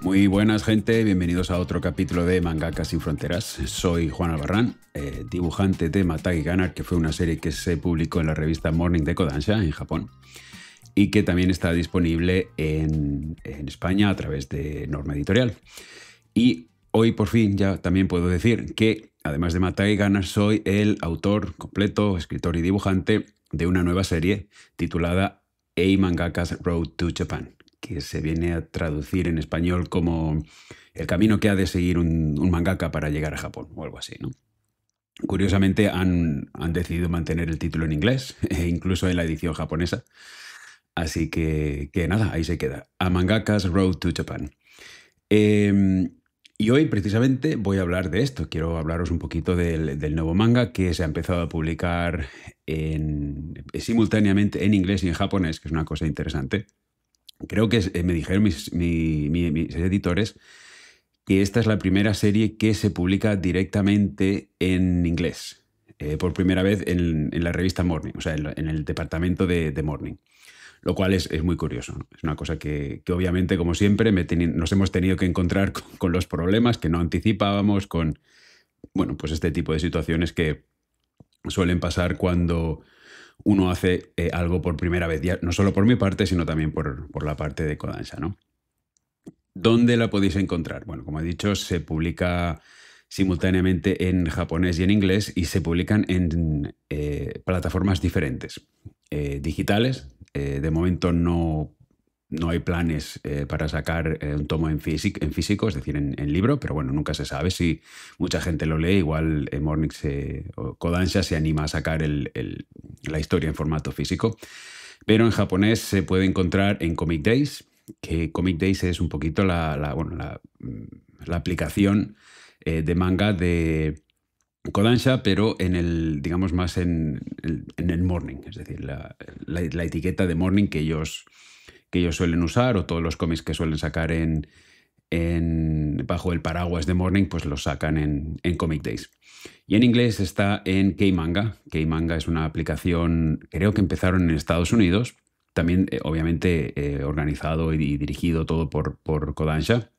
Muy buenas, gente, bienvenidos a otro capítulo de Mangakas sin Fronteras. Soy Juan Albarrán, dibujante de Matagi Gunner, que fue una serie que se publicó en la revista Morning de Kodansha en Japón y que también está disponible en España a través de Norma Editorial. Y hoy por fin ya también puedo decir que, además de Matagi Gunner, soy el autor completo, escritor y dibujante de una nueva serie titulada A Mangaka's Road to Japan, que se viene a traducir en español como el camino que ha de seguir un mangaka para llegar a Japón, o algo así, ¿no? Curiosamente han decidido mantener el título en inglés, incluso en la edición japonesa. Así que nada, ahí se queda. A Mangaka's Road to Japan. Y hoy precisamente voy a hablar de esto. Quiero hablaros un poquito del nuevo manga que se ha empezado a publicar simultáneamente en inglés y en japonés, que es una cosa interesante. Creo que me dijeron mis editores que esta es la primera serie que se publica directamente en inglés, por primera vez en la revista Morning, o sea, en el departamento de Morning, lo cual es muy curioso, ¿no? Es una cosa que obviamente, como siempre, nos hemos tenido que encontrar con los problemas que no anticipábamos, con pues este tipo de situaciones que suelen pasar cuando uno hace algo por primera vez, ya no solo por mi parte, sino también por la parte de Kodansha, ¿no? ¿Dónde la podéis encontrar? Bueno, como he dicho, se publica simultáneamente en japonés y en inglés y se publican en plataformas diferentes, digitales. De momento no hay planes para sacar un tomo en físico, es decir, en libro, pero bueno, nunca se sabe si mucha gente lo lee. Igual Morning o Kodansha se anima a sacar la historia en formato físico. Pero en japonés se puede encontrar en Comic Days, que Comic Days es un poquito la aplicación de manga de Kodansha, pero digamos más en el Morning, es decir, la etiqueta de Morning que ellos suelen usar, o todos los cómics que suelen sacar bajo el paraguas de Morning, pues los sacan en Comic Days. Y en inglés está en K-Manga. K-Manga es una aplicación, creo que empezaron en Estados Unidos, también obviamente organizado y dirigido todo por Kodansha,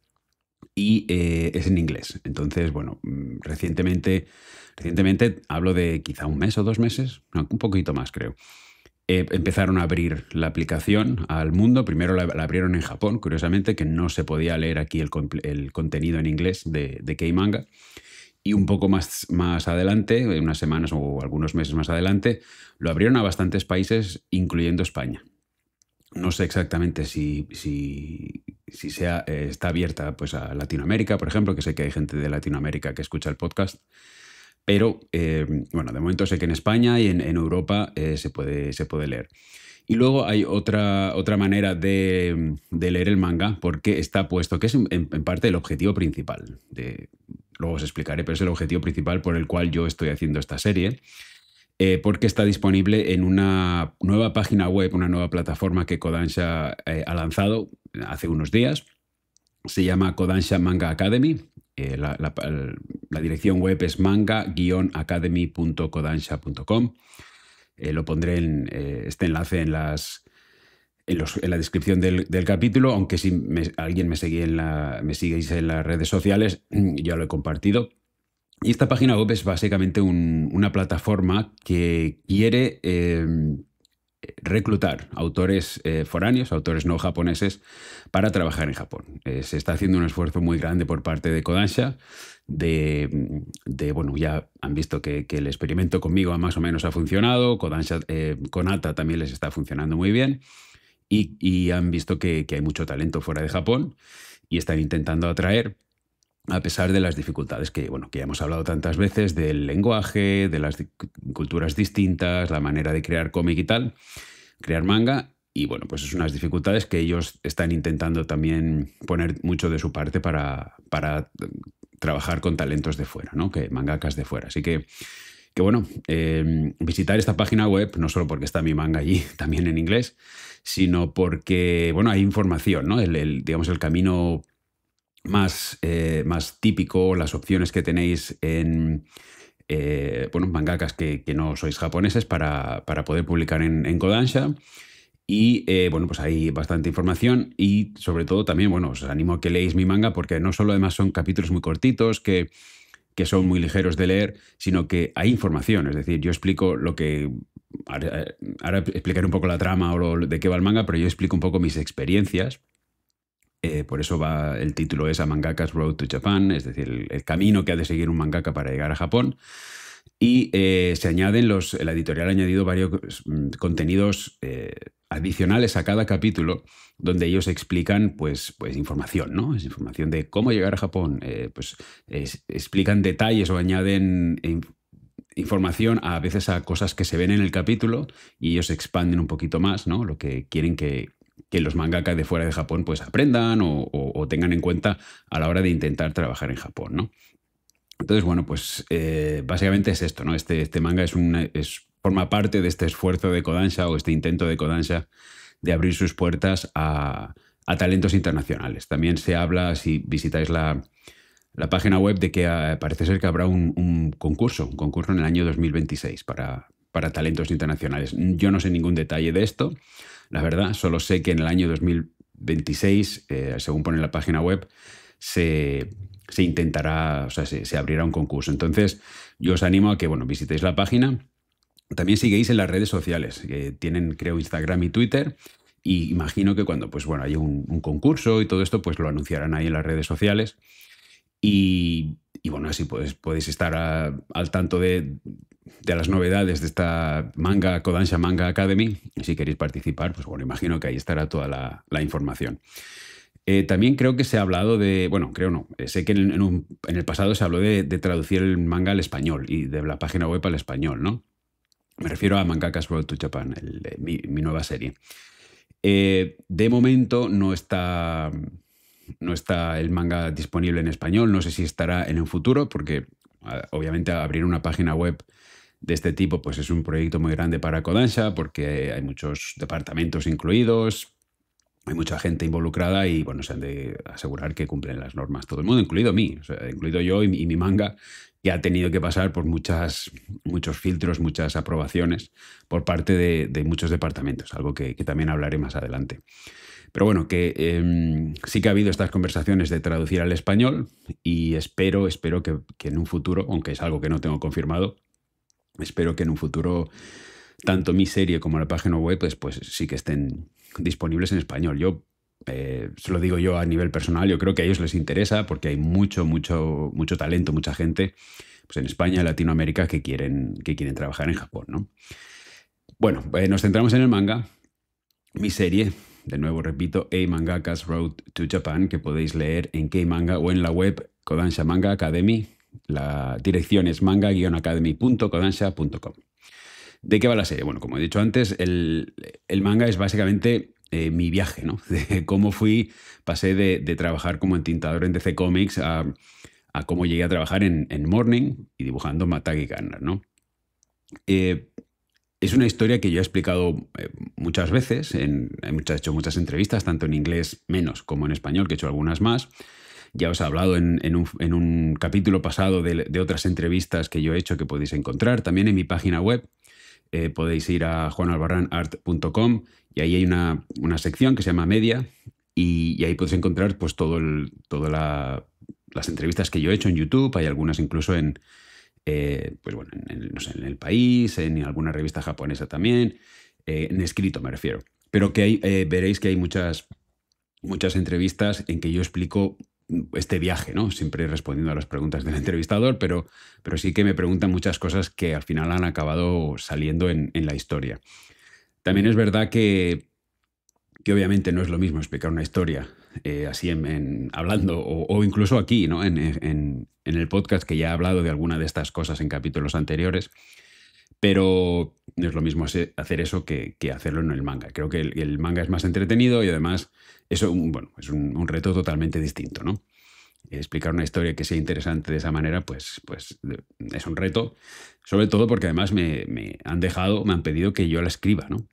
y es en inglés. Entonces, bueno, recientemente hablo de quizá un mes o 2 meses, no, un poquito más creo. Empezaron a abrir la aplicación al mundo. Primero la abrieron en Japón, curiosamente, que no se podía leer aquí el contenido en inglés de K-Manga. Y un poco más adelante, unas semanas o algunos meses más adelante, lo abrieron a bastantes países, incluyendo España. No sé exactamente si está abierta pues, a Latinoamérica, por ejemplo, que sé que hay gente de Latinoamérica que escucha el podcast. Pero, bueno, de momento sé que en España y en Europa se puede leer. Y luego hay otra manera de leer el manga, porque está puesto, que es en parte el objetivo principal. Luego os explicaré, pero es el objetivo principal por el cual yo estoy haciendo esta serie. Porque está disponible en una nueva página web, una nueva plataforma que Kodansha ha lanzado hace unos días. Se llama Kodansha Manga Academy. La dirección web es manga-academy.kodansha.com. Lo pondré este enlace en la descripción del capítulo, aunque si alguien me seguís en las redes sociales, ya lo he compartido. Y esta página web es básicamente una plataforma que quiere reclutar autores foráneos, autores no japoneses, para trabajar en Japón. Se está haciendo un esfuerzo muy grande por parte de Kodansha. Bueno, ya han visto que el experimento conmigo más o menos ha funcionado. Kodansha, Konata también les está funcionando muy bien. Y han visto que hay mucho talento fuera de Japón y están intentando atraer, a pesar de las dificultades que ya hemos hablado tantas veces, del lenguaje, de las culturas distintas, la manera de crear cómic y tal, crear manga. Y bueno, pues es unas dificultades que ellos están intentando también poner mucho de su parte para trabajar con talentos de fuera, ¿no? Que mangakas de fuera. Así que bueno, visitar esta página web, no solo porque está mi manga allí, también en inglés, sino porque, bueno, hay información, ¿no? Digamos, el camino más típico, las opciones que tenéis en mangakas que no sois japoneses para poder publicar en Kodansha. Y bueno, pues hay bastante información y sobre todo también, bueno, os animo a que leáis mi manga porque no solo además son capítulos muy cortitos que son muy ligeros de leer, sino que hay información. Es decir, yo explico lo que... Ahora explicaré un poco la trama o de qué va el manga, pero yo explico un poco mis experiencias. Por eso va, el título es A Mangaka's Road to Japan, es decir, el camino que ha de seguir un mangaka para llegar a Japón. Y se añaden la editorial ha añadido varios contenidos adicionales a cada capítulo donde ellos explican pues información, ¿no? Es información de cómo llegar a Japón. Explican detalles o añaden información a veces a cosas que se ven en el capítulo y ellos expanden un poquito más, ¿no? Lo que quieren que los mangaka de fuera de Japón pues aprendan o tengan en cuenta a la hora de intentar trabajar en Japón, ¿no? Entonces, bueno, pues básicamente es esto, ¿no? Este manga forma parte de este esfuerzo de Kodansha o este intento de Kodansha de abrir sus puertas a talentos internacionales. También se habla, si visitáis la página web, de que parece ser que habrá un concurso en el año 2026 para talentos internacionales. Yo no sé ningún detalle de esto, la verdad, solo sé que en el año 2026, según pone en la página web, se intentará, o sea, se abrirá un concurso. Entonces, yo os animo a que, bueno, visitéis la página. También sigáis en las redes sociales, que tienen, creo, Instagram y Twitter. Y imagino que cuando, pues bueno, haya un concurso y todo esto, pues lo anunciarán ahí en las redes sociales. Y bueno, así podéis estar al tanto de las novedades de esta Kodansha Manga Academy. Y si queréis participar, pues bueno, imagino que ahí estará toda la información. También creo que se ha hablado de, bueno, creo no, sé que en el pasado se habló de traducir el manga al español y de la página web al español, ¿no? Me refiero a Mangaka's Road to Japan, mi nueva serie. De momento no está el manga disponible en español, no sé si estará en un futuro, porque obviamente abrir una página web de este tipo pues es un proyecto muy grande para Kodansha, porque hay muchos departamentos incluidos, hay mucha gente involucrada y bueno, se han de asegurar que cumplen las normas todo el mundo, incluido mí, o sea, incluido yo y mi manga, que ha tenido que pasar por muchos filtros, muchas aprobaciones por parte de muchos departamentos, algo que también hablaré más adelante. Pero bueno, que sí que ha habido estas conversaciones de traducir al español y espero que en un futuro, aunque es algo que no tengo confirmado, espero que en un futuro tanto mi serie como la página web pues sí que estén disponibles en español. Yo se lo digo yo a nivel personal, yo creo que a ellos les interesa porque hay mucho talento, mucha gente pues en España y Latinoamérica que quieren trabajar en Japón, ¿no? Bueno, nos centramos en el manga. Mi serie, de nuevo repito, A Mangaka's Road to Japan, que podéis leer en K-Manga o en la web Kodansha Manga Academy. La dirección es manga-academy.kodansha.com. ¿De qué va la serie? Bueno, como he dicho antes, el manga es básicamente mi viaje, ¿no? De cómo pasé de trabajar como entintador en DC Comics a cómo llegué a trabajar en Morning y dibujando Matagi Gunner, ¿no? Es una historia que yo he explicado muchas veces, he hecho muchas entrevistas, tanto en inglés menos como en español, que he hecho algunas más. Ya os he hablado en un capítulo pasado de otras entrevistas que yo he hecho que podéis encontrar también en mi página web. Podéis ir a juanalbarranart.com y ahí hay una sección que se llama Media y ahí podéis encontrar pues todas las entrevistas que yo he hecho en YouTube. Hay algunas incluso pues bueno, no sé, en El País, en alguna revista japonesa también, en escrito me refiero. Pero que veréis que hay muchas entrevistas en que yo explico este viaje, ¿no? Siempre respondiendo a las preguntas del entrevistador, pero sí que me preguntan muchas cosas que al final han acabado saliendo en la historia. También es verdad que obviamente no es lo mismo explicar una historia así hablando o incluso aquí, ¿no? En el podcast, que ya he hablado de alguna de estas cosas en capítulos anteriores, pero no es lo mismo hacer eso que hacerlo en el manga. Creo que el manga es más entretenido y además eso, bueno, es un reto totalmente distinto, ¿no? Explicar una historia que sea interesante de esa manera, pues es un reto, sobre todo porque además me han pedido que yo la escriba, ¿no?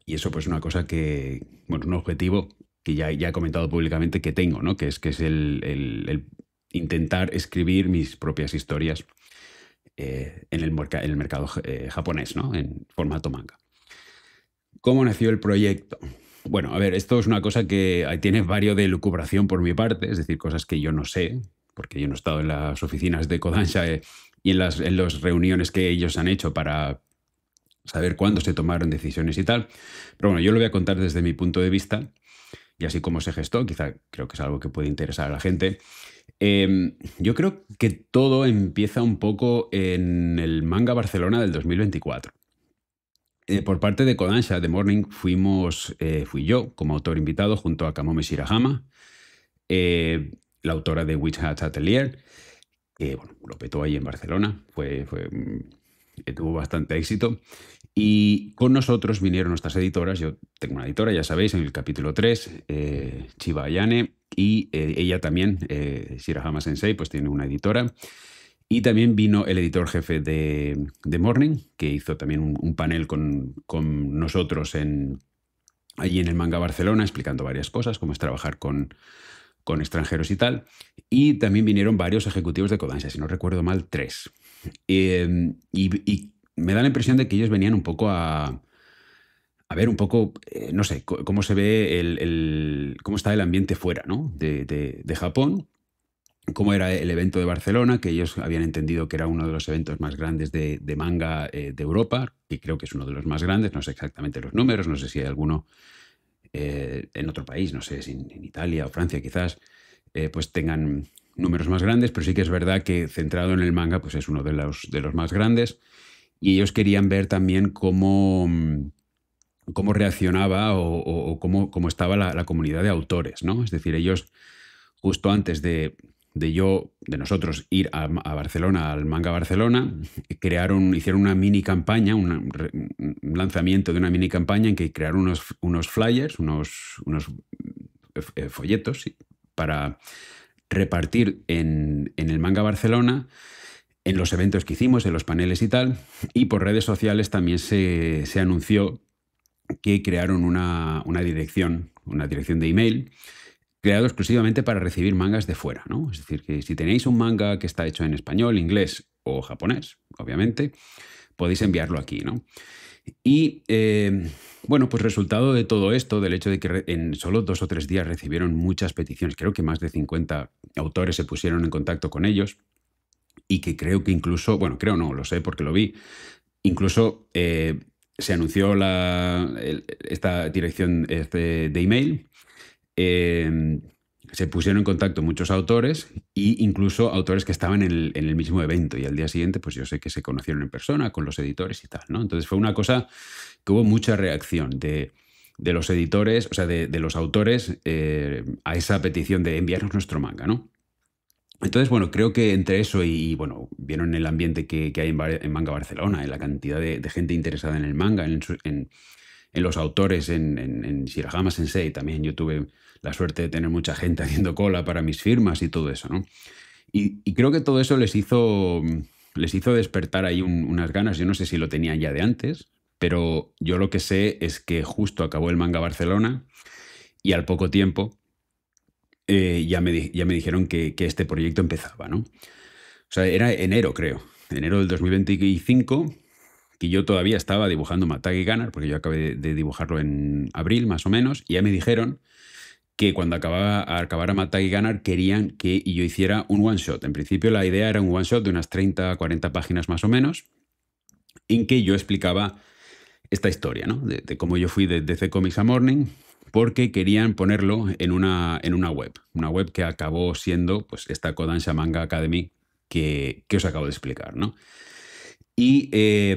Y eso pues es una cosa que, bueno, un objetivo que ya he comentado públicamente que tengo, ¿no? Que es el intentar escribir mis propias historias en el mercado japonés, ¿no? En formato manga. ¿Cómo nació el proyecto? Bueno, a ver, esto es una cosa que tiene varios de lucubración por mi parte, es decir, cosas que yo no sé, porque yo no he estado en las oficinas de Kodansha y en las reuniones que ellos han hecho para saber cuándo se tomaron decisiones y tal. Pero bueno, yo lo voy a contar desde mi punto de vista y así como se gestó, quizá creo que es algo que puede interesar a la gente. Yo creo que todo empieza un poco en el Manga Barcelona del 2024. Por parte de Kodansha, The Morning, fui yo como autor invitado junto a Kamome Shirahama, la autora de Witch Hat Atelier, que bueno, lo petó ahí en Barcelona, tuvo bastante éxito. Y con nosotros vinieron nuestras editoras. Yo tengo una editora, ya sabéis, en el capítulo 3, Chiba Ayane, y ella también, Shirahama Sensei, pues tiene una editora. Y también vino el editor jefe de Morning, que hizo también un panel con nosotros allí en el Manga Barcelona, explicando varias cosas, cómo es trabajar con extranjeros y tal. Y también vinieron varios ejecutivos de Kodansha, si no recuerdo mal, 3. Y me da la impresión de que ellos venían un poco a ver un poco, no sé, cómo se ve cómo está el ambiente fuera, ¿no? de Japón, cómo era el evento de Barcelona, que ellos habían entendido que era uno de los eventos más grandes de manga de Europa, y creo que es uno de los más grandes, no sé exactamente los números, no sé si hay alguno en otro país, no sé si en Italia o Francia quizás, pues tengan números más grandes, pero sí que es verdad que centrado en el manga, pues es uno de los más grandes, y ellos querían ver también cómo reaccionaba o cómo estaba la comunidad de autores, ¿no? Es decir, ellos justo antes de nosotros ir a Barcelona, al Manga Barcelona, hicieron una mini campaña, un lanzamiento de una mini campaña en que crearon unos flyers, unos folletos, sí, para repartir en el Manga Barcelona, en los eventos que hicimos, en los paneles y tal, y por redes sociales también se anunció que crearon una dirección de email creado exclusivamente para recibir mangas de fuera, ¿no? Es decir, que si tenéis un manga que está hecho en español, inglés o japonés, obviamente, podéis enviarlo aquí, ¿no? Y bueno, pues resultado de todo esto, del hecho de que en solo 2 o 3 días recibieron muchas peticiones, creo que más de 50 autores se pusieron en contacto con ellos, y que creo que incluso, bueno, creo no, lo sé porque lo vi, incluso se anunció esta dirección de email. Se pusieron en contacto muchos autores e incluso autores que estaban en el mismo evento, y al día siguiente pues yo sé que se conocieron en persona con los editores y tal, ¿no? Entonces fue una cosa que hubo mucha reacción de los editores, o sea, de los autores a esa petición de enviarnos nuestro manga, ¿no? Entonces, bueno, creo que entre eso bueno, vieron el ambiente que hay en Manga Barcelona, en la cantidad de gente interesada en el manga, en los autores, en Shirahama Sensei. También yo tuve la suerte de tener mucha gente haciendo cola para mis firmas y todo eso, ¿no? Y creo que todo eso les hizo despertar ahí unas ganas. Yo no sé si lo tenían ya de antes, pero yo lo que sé es que justo acabó el Manga Barcelona y al poco tiempo ya me dijeron que este proyecto empezaba, ¿no? O sea, era enero, creo. Enero del 2025, que yo todavía estaba dibujando Matagi Gunner, porque yo acabé de dibujarlo en abril, más o menos, y ya me dijeron que cuando acabara Matagi Gunner querían que yo hiciera un one-shot. En principio la idea era un one-shot de unas 30 40 páginas más o menos, en que yo explicaba esta historia, ¿no? De cómo yo fui de DC Comics a Morning, porque querían ponerlo en una web que acabó siendo pues esta Kodansha Manga Academy que os acabo de explicar, ¿no? Y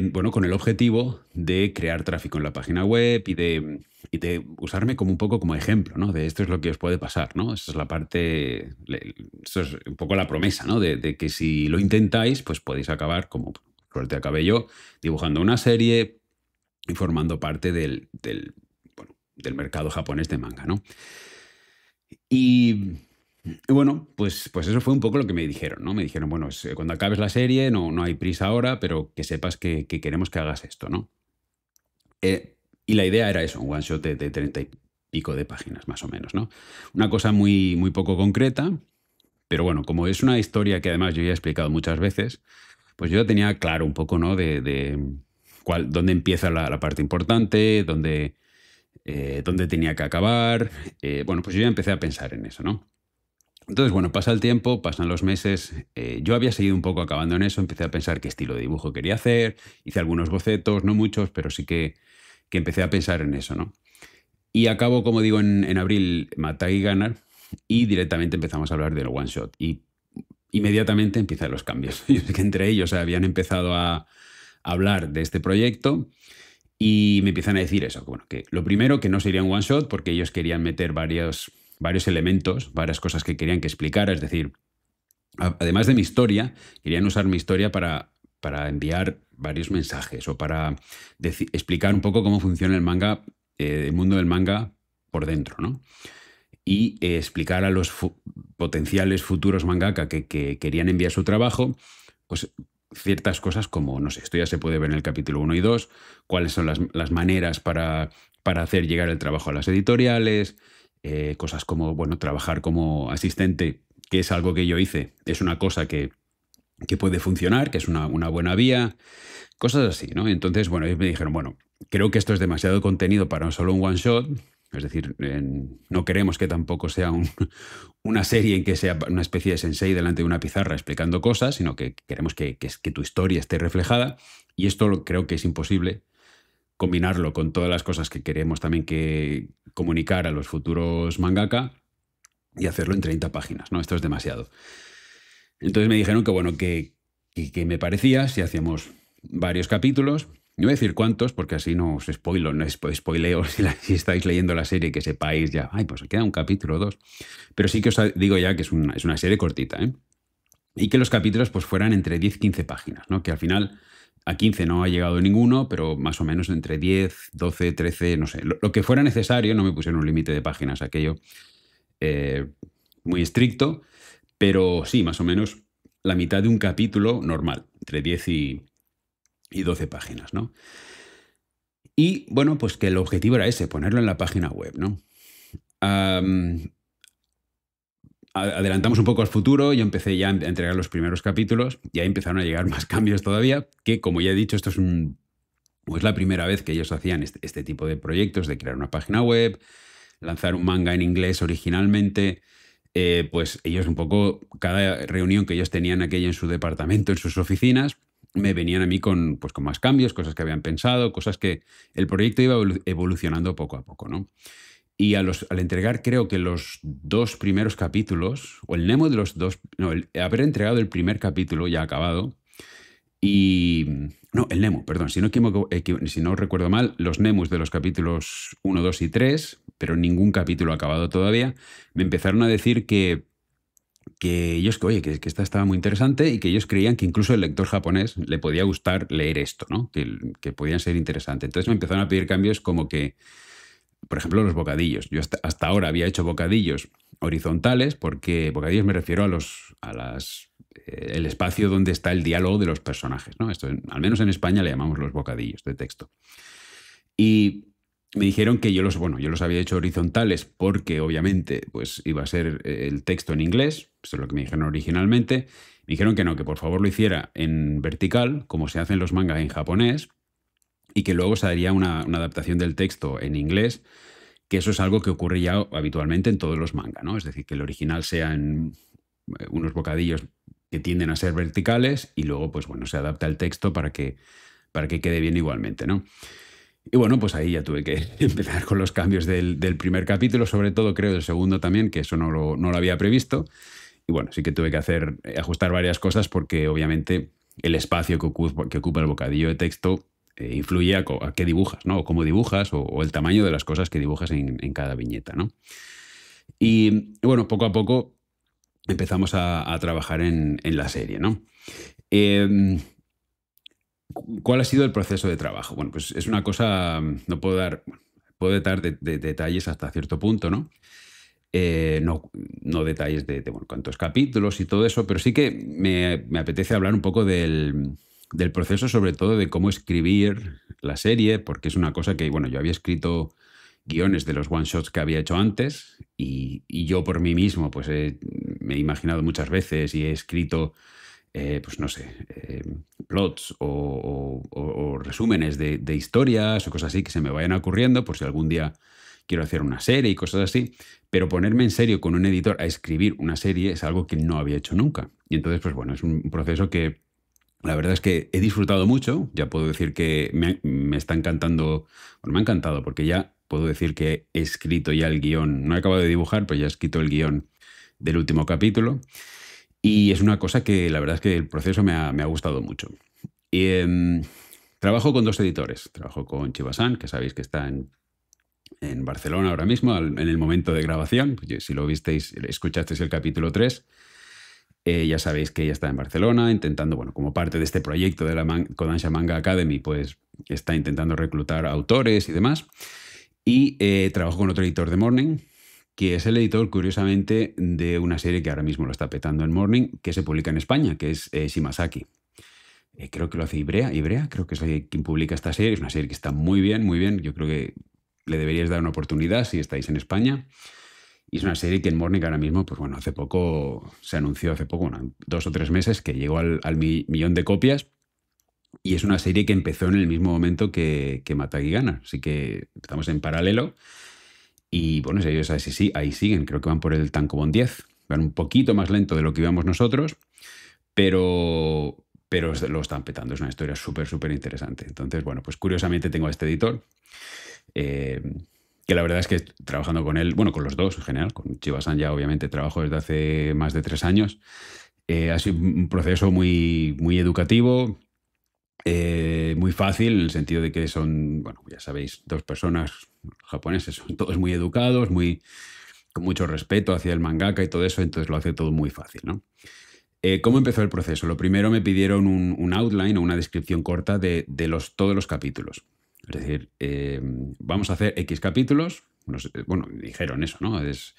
bueno, con el objetivo de crear tráfico en la página web y de usarme como un poco como ejemplo, ¿no? De esto es lo que os puede pasar, ¿no? Esa es la parte, eso es un poco la promesa, ¿no? De que si lo intentáis, pues podéis acabar, como por suerte acabé yo, dibujando una serie y formando parte del mercado japonés de manga, ¿no? Y bueno, pues eso fue un poco lo que me dijeron, ¿no? Me dijeron, bueno, cuando acabes la serie, no hay prisa ahora, pero que sepas que queremos que hagas esto, ¿no? Y la idea era eso, un one shot de 30 y pico de páginas, más o menos, ¿no? Una cosa muy, muy poco concreta, pero bueno, como es una historia que además yo ya he explicado muchas veces, pues yo tenía claro un poco, ¿no? De dónde empieza la parte importante, dónde tenía que acabar. Bueno, pues yo ya empecé a pensar en eso, ¿no? Entonces, bueno, pasa el tiempo, pasan los meses. Yo había seguido un poco acabando en eso, empecé a pensar qué estilo de dibujo quería hacer, hice algunos bocetos, no muchos, pero sí que empecé a pensar en eso, ¿no? Y acabo, como digo, en abril, Matai y Ganar, y directamente empezamos a hablar del one shot. Y inmediatamente empiezan los cambios. Yo sé que entre ellos habían empezado a hablar de este proyecto y me empiezan a decir eso, que, bueno, que lo primero, que no sería un one shot porque ellos querían meter varios elementos, varias cosas que querían que explicara, es decir, además de mi historia, querían usar mi historia para enviar varios mensajes o para explicar un poco cómo funciona el manga, el mundo del manga por dentro, ¿no? Y explicar a los potenciales futuros mangaka que querían enviar su trabajo, pues ciertas cosas como, no sé, esto ya se puede ver en el capítulo 1 y 2, cuáles son las maneras para hacer llegar el trabajo a las editoriales, cosas como, bueno, trabajar como asistente, que es algo que yo hice, es una cosa que puede funcionar, que es una buena vía, cosas así, ¿no? Entonces, bueno, ellos me dijeron, bueno, creo que esto es demasiado contenido para solo un one shot, es decir, no queremos que tampoco sea una serie en que sea una especie de sensei delante de una pizarra explicando cosas, sino que queremos que tu historia esté reflejada, y esto creo que es imposible combinarlo con todas las cosas que queremos también que comunicar a los futuros mangaka y hacerlo en 30 páginas, ¿no? Esto es demasiado. Entonces me dijeron que, bueno, que me parecía si hacíamos varios capítulos. No voy a decir cuántos, porque así no os spoileo si estáis leyendo la serie, que sepáis ya, ay, pues queda un capítulo o dos. Pero sí que os digo ya que es una serie cortita, ¿eh? Y que los capítulos pues fueran entre 10 y 15 páginas, ¿no? Que al final a 15 no ha llegado ninguno, pero más o menos entre 10, 12, 13, no sé. Lo que fuera necesario, no me pusieron un límite de páginas, aquello muy estricto, pero sí, más o menos la mitad de un capítulo normal, entre 10 y 12 páginas, ¿no? Y bueno, pues que el objetivo era ese, ponerlo en la página web, ¿no? Adelantamos un poco al futuro, yo empecé ya a entregar los primeros capítulos y ahí empezaron a llegar más cambios todavía, que como ya he dicho, esto es la primera vez que ellos hacían este tipo de proyectos, de crear una página web, lanzar un manga en inglés originalmente. Pues ellos un poco, cada reunión que ellos tenían aquella en su departamento, en sus oficinas, me venían a mí con más cambios, cosas que habían pensado, cosas que el proyecto iba evolucionando poco a poco, ¿no? Y al entregar, creo que los dos primeros capítulos, o el Nemo de los dos, no, haber entregado el primer capítulo ya acabado, y no, el Nemo, perdón, si no recuerdo mal, los Nemus de los capítulos 1, 2 y 3, pero ningún capítulo acabado todavía, me empezaron a decir que ellos, oye, que esta estaba muy interesante y que ellos creían que incluso el lector japonés le podía gustar leer esto, ¿no? Que podían ser interesantes. Entonces me empezaron a pedir cambios como que, por ejemplo, los bocadillos. Yo hasta ahora había hecho bocadillos horizontales, porque bocadillos me refiero el espacio donde está el diálogo de los personajes, ¿no? Esto, al menos en España le llamamos los bocadillos de texto. Y me dijeron que yo los había hecho horizontales porque obviamente pues iba a ser el texto en inglés, esto es lo que me dijeron originalmente. Me dijeron que no, que por favor lo hiciera en vertical, como se hacen los mangas en japonés, y que luego se haría una adaptación del texto en inglés, que eso es algo que ocurre ya habitualmente en todos los mangas, ¿no? Es decir, que el original sean unos bocadillos que tienden a ser verticales y luego, pues bueno, se adapta el texto para que quede bien igualmente, ¿no? Y bueno, pues ahí ya tuve que empezar con los cambios del primer capítulo, sobre todo creo del segundo también, que eso no lo había previsto. Y bueno, sí que tuve que ajustar varias cosas porque obviamente el espacio que ocupa el bocadillo de texto influye a qué dibujas, ¿no? O cómo dibujas o el tamaño de las cosas que dibujas en cada viñeta, ¿no? Y bueno, poco a poco empezamos a trabajar en la serie, ¿no? ¿Cuál ha sido el proceso de trabajo? Bueno, pues es una cosa, no puedo dar, puedo dar detalles hasta cierto punto, ¿no? No detalles de cuántos capítulos y todo eso, pero sí que me apetece hablar un poco del proceso, sobre todo de cómo escribir la serie, porque es una cosa que, bueno, yo había escrito guiones de los one-shots que había hecho antes y yo por mí mismo pues me he imaginado muchas veces y he escrito pues no sé, plots o resúmenes de historias o cosas así que se me vayan ocurriendo por si algún día quiero hacer una serie y cosas así, pero ponerme en serio con un editor a escribir una serie es algo que no había hecho nunca. Y entonces, pues bueno, es un proceso que la verdad es que he disfrutado mucho. Ya puedo decir que me está encantando, bueno, me ha encantado porque ya puedo decir que he escrito ya el guión, no he acabado de dibujar, pero ya he escrito el guión del último capítulo. Y es una cosa que la verdad es que el proceso me ha gustado mucho. Y, trabajo con dos editores. Trabajo con Chiba-san, que sabéis que está en Barcelona ahora mismo, en el momento de grabación. Si lo visteis, escuchasteis el capítulo 3, ya sabéis que ella está en Barcelona intentando, bueno, como parte de este proyecto de la Kodansha Manga Academy, pues está intentando reclutar autores y demás. Y trabajo con otro editor de Morning, que es el editor, curiosamente, de una serie que ahora mismo lo está petando en Morning, que se publica en España, que es Shimazaki. Creo que lo hace Ibrea, creo que es quien publica esta serie. Es una serie que está muy bien, muy bien. Yo creo que le deberíais dar una oportunidad si estáis en España. Y es una serie que en Morning ahora mismo, pues bueno, hace poco, se anunció hace poco, bueno, 2 o 3 meses, que llegó al millón de copias. Y es una serie que empezó en el mismo momento que Matagi Gana. Así que estamos en paralelo. Y bueno, ellos ahí siguen, creo que van por el Tankobon 10. Van un poquito más lento de lo que íbamos nosotros, pero lo están petando. Es una historia súper, súper interesante. Entonces, bueno, pues curiosamente tengo a este editor, que la verdad es que trabajando con él, bueno, con los dos en general, con Chiba-san ya obviamente trabajo desde hace más de 3 años. Ha sido un proceso muy, muy educativo, muy fácil, en el sentido de que son, bueno, ya sabéis, 2 personas japoneses, son todos muy educados, con mucho respeto hacia el mangaka y todo eso, entonces lo hace todo muy fácil, ¿no? ¿Cómo empezó el proceso? Lo primero me pidieron un outline o una descripción corta de todos los capítulos. Es decir, vamos a hacer X capítulos. Bueno, dijeron eso, ¿no? Es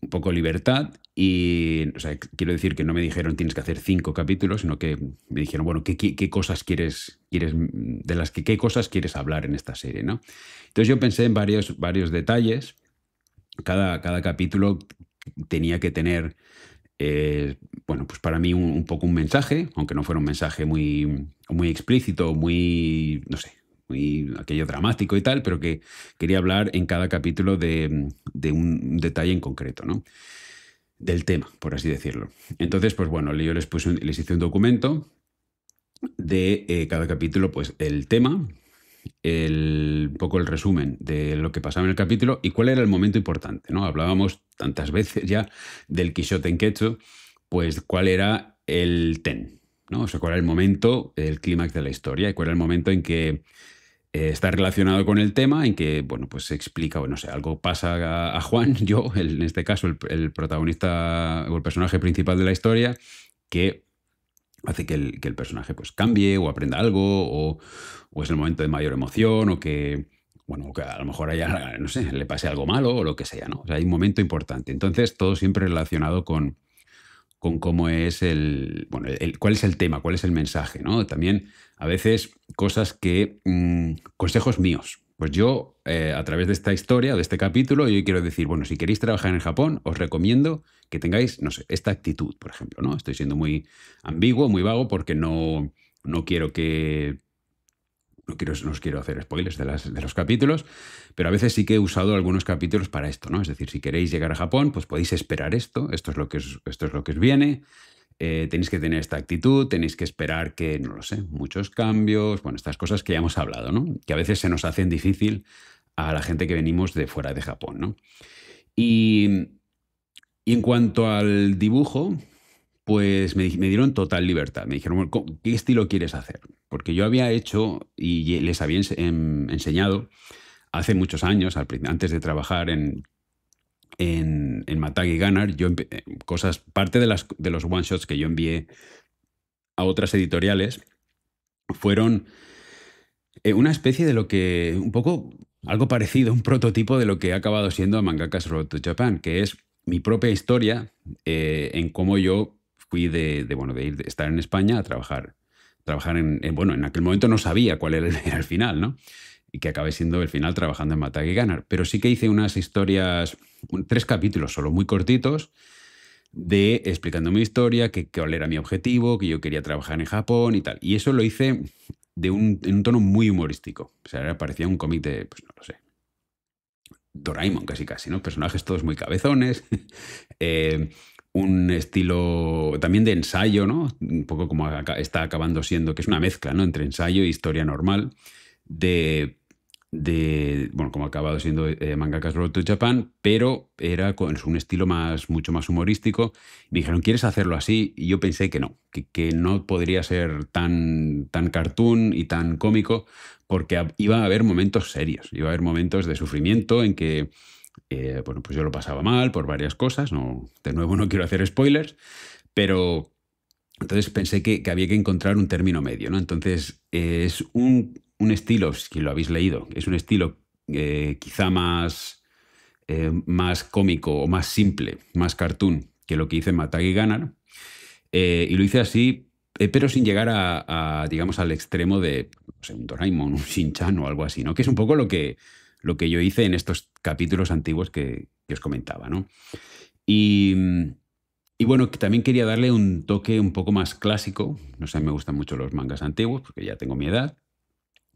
un poco libertad y, o sea, quiero decir que no me dijeron tienes que hacer 5 capítulos, sino que me dijeron, bueno, ¿qué cosas quieres qué cosas quieres hablar en esta serie, ¿no? Entonces yo pensé en varios detalles. Cada capítulo tenía que tener, bueno, pues para mí un poco un mensaje, aunque no fuera un mensaje muy, muy explícito, muy, no sé, muy aquello dramático y tal, pero que quería hablar en cada capítulo de un detalle en concreto, ¿no? Del tema, por así decirlo. Entonces, pues bueno, yo les hice un documento de cada capítulo, pues el tema, un poco el resumen de lo que pasaba en el capítulo y cuál era el momento importante, ¿no? Hablábamos tantas veces ya del Kishotenketsu, pues cuál era el ten, ¿no? O sea, cuál era el momento, el clímax de la historia y cuál era el momento en que está relacionado con el tema, en que, bueno, pues se explica, bueno, no sé, algo pasa a Juan, en este caso el protagonista o el personaje principal de la historia, que hace que el personaje pues cambie o aprenda algo o es el momento de mayor emoción o que, bueno, que a lo mejor haya, no sé, le pase algo malo o lo que sea, ¿no? O sea, hay un momento importante. Entonces, todo siempre relacionado con cómo es bueno, cuál es el tema, cuál es el mensaje, ¿no? También a veces cosas que, consejos míos. Pues yo, a través de esta historia, de este capítulo, yo quiero decir, bueno, si queréis trabajar en Japón, os recomiendo que tengáis, no sé, esta actitud, por ejemplo, ¿no? Estoy siendo muy ambiguo, muy vago, porque no quiero que... No os quiero hacer spoilers de los capítulos, pero a veces sí que he usado algunos capítulos para esto, ¿no? Es decir, si queréis llegar a Japón, pues podéis esperar esto es lo que os viene, tenéis que tener esta actitud, tenéis que esperar que, no lo sé, muchos cambios, bueno, estas cosas que ya hemos hablado, ¿no? Que a veces se nos hacen difícil a la gente que venimos de fuera de Japón, ¿no? Y en cuanto al dibujo, pues me dieron total libertad. Me dijeron, bueno, ¿qué estilo quieres hacer? Porque yo había hecho y les había enseñado hace muchos años, antes de trabajar en Matagi Gunner, parte de los one-shots que yo envié a otras editoriales fueron una especie de lo que, un poco, algo parecido, un prototipo de lo que ha acabado siendo Mangakas Road to Japan, que es mi propia historia en cómo yo fui de estar en España a trabajar bueno, en aquel momento no sabía cuál era el final, ¿no? Y que acabé siendo el final trabajando en Matagi Gunner. Pero sí que hice unas historias, 3 capítulos solo, muy cortitos, explicando mi historia, cuál era mi objetivo, que yo quería trabajar en Japón y tal. Y eso lo hice en un tono muy humorístico. O sea, parecía un cómic de, pues no lo sé, Doraemon casi casi, ¿no? Personajes todos muy cabezones, eh, un estilo también de ensayo, ¿no? Un poco como está acabando siendo, que es una mezcla, ¿no? Entre ensayo e historia normal de, bueno, como ha acabado siendo Mangakas Road to Japan, pero era con un estilo mucho más humorístico. Me dijeron, ¿quieres hacerlo así? Y yo pensé que no, que no podría ser tan cartoon y tan cómico, porque iba a haber momentos serios, iba a haber momentos de sufrimiento en que, bueno, pues yo lo pasaba mal por varias cosas. No, de nuevo, no quiero hacer spoilers, pero entonces pensé que había que encontrar un término medio, ¿no? Entonces, es un estilo, si lo habéis leído, es un estilo quizá más cómico o más simple, más cartoon que lo que hice en Matagi Gunner. Y lo hice así, pero sin llegar digamos, al extremo de, no sé, un Doraemon, un Shin-Chan o algo así, ¿no? Que es un poco lo que yo hice en estos capítulos antiguos que os comentaba, ¿no? Y, y bueno, que también quería darle un toque un poco más clásico. No sé, me gustan mucho los mangas antiguos porque ya tengo mi edad.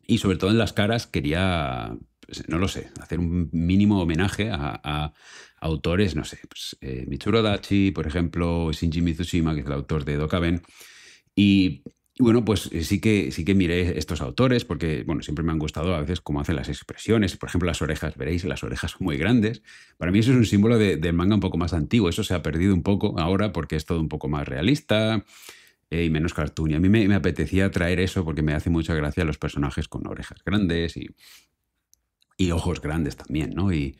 Y sobre todo en las caras quería, pues, no lo sé, hacer un mínimo homenaje a autores, no sé, pues, Michiro Dachi, por ejemplo, Shinji Mitsushima, que es el autor de Dokaben. Y bueno, pues sí que miré estos autores porque, bueno, siempre me han gustado a veces cómo hacen las expresiones. Por ejemplo, las orejas, veréis, las orejas son muy grandes. Para mí eso es un símbolo del manga un poco más antiguo. Eso se ha perdido un poco ahora porque es todo un poco más realista y menos cartoon. Y a mí me apetecía traer eso porque me hace mucha gracia los personajes con orejas grandes y ojos grandes también, ¿no? Y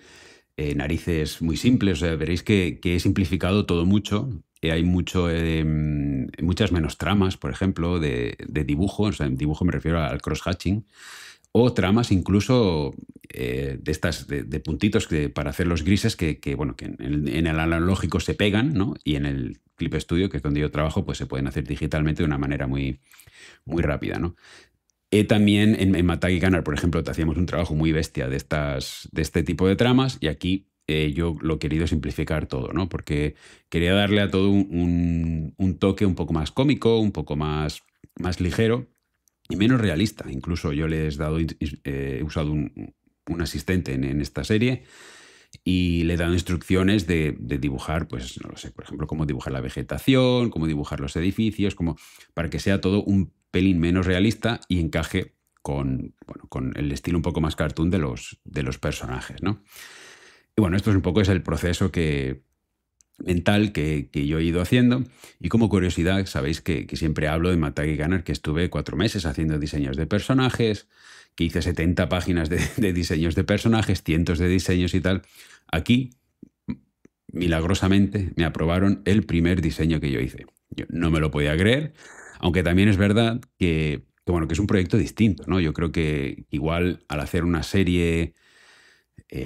narices muy simples. O sea, veréis que he simplificado todo mucho. Hay muchas menos tramas, por ejemplo, de dibujo. O sea, en dibujo me refiero al cross-hatching. O tramas incluso de estas, de puntitos para hacer los grises bueno, que en el analógico se pegan, ¿no? Y en el Clip Studio, que es donde yo trabajo, pues se pueden hacer digitalmente de una manera muy, muy rápida, ¿no? También en Matagi Gunner, por ejemplo, te hacíamos un trabajo muy bestia de este tipo de tramas, y aquí yo lo he querido simplificar todo, ¿no? Porque quería darle a todo un toque un poco más cómico, un poco más ligero y menos realista. Incluso yo he usado un asistente en esta serie y le he dado instrucciones de dibujar, pues no lo sé, por ejemplo, cómo dibujar la vegetación, cómo dibujar los edificios, para que sea todo un pelín menos realista y encaje bueno, con el estilo un poco más cartoon de los personajes, ¿no? Y bueno, esto es el proceso mental que yo he ido haciendo. Y como curiosidad, sabéis que siempre hablo de Matagi Gunner, que estuve 4 meses haciendo diseños de personajes, que hice 70 páginas de diseños de personajes, cientos de diseños y tal. Aquí, milagrosamente, me aprobaron el primer diseño que yo hice. Yo no me lo podía creer, aunque también es verdad bueno, que es un proyecto distinto, ¿no? Yo creo que igual al hacer una serie,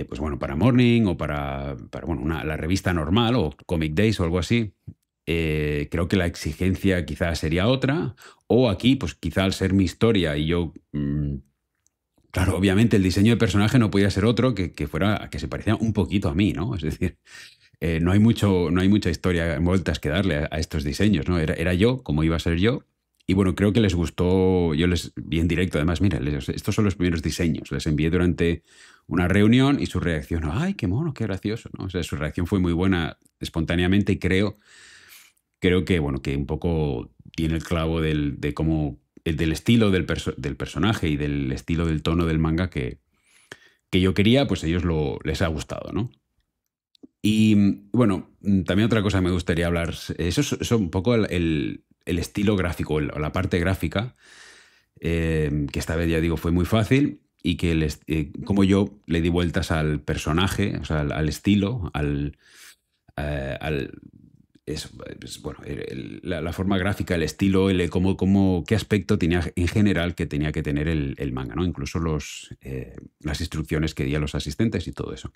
pues bueno, para Morning o para bueno, la revista normal o Comic Days o algo así, creo que la exigencia quizás sería otra. O aquí, pues quizá al ser mi historia y yo, claro, obviamente el diseño de personaje no podía ser otro que se pareciera un poquito a mí, ¿no? Es decir, no hay mucha historia en vueltas que darle a estos diseños, ¿no? Era yo, como iba a ser yo. Y bueno, creo que les gustó. Yo les vi en directo, además, mira, estos son los primeros diseños. Les envié durante una reunión y su reacción, ¡ay, qué mono, qué gracioso! ¿No? O sea, su reacción fue muy buena espontáneamente, y creo que, bueno, que un poco tiene el clavo del estilo del personaje y del estilo del tono del manga que yo quería, pues a ellos les ha gustado, ¿no? Y bueno, también otra cosa que me gustaría hablar, eso es un poco el estilo gráfico, o la parte gráfica, que esta vez, ya digo, fue muy fácil, y que como yo le di vueltas al personaje, o sea, al estilo, al pues, bueno, la forma gráfica, el estilo, qué aspecto tenía en general que tenía que tener el manga, ¿no? Incluso las instrucciones que di a los asistentes y todo eso.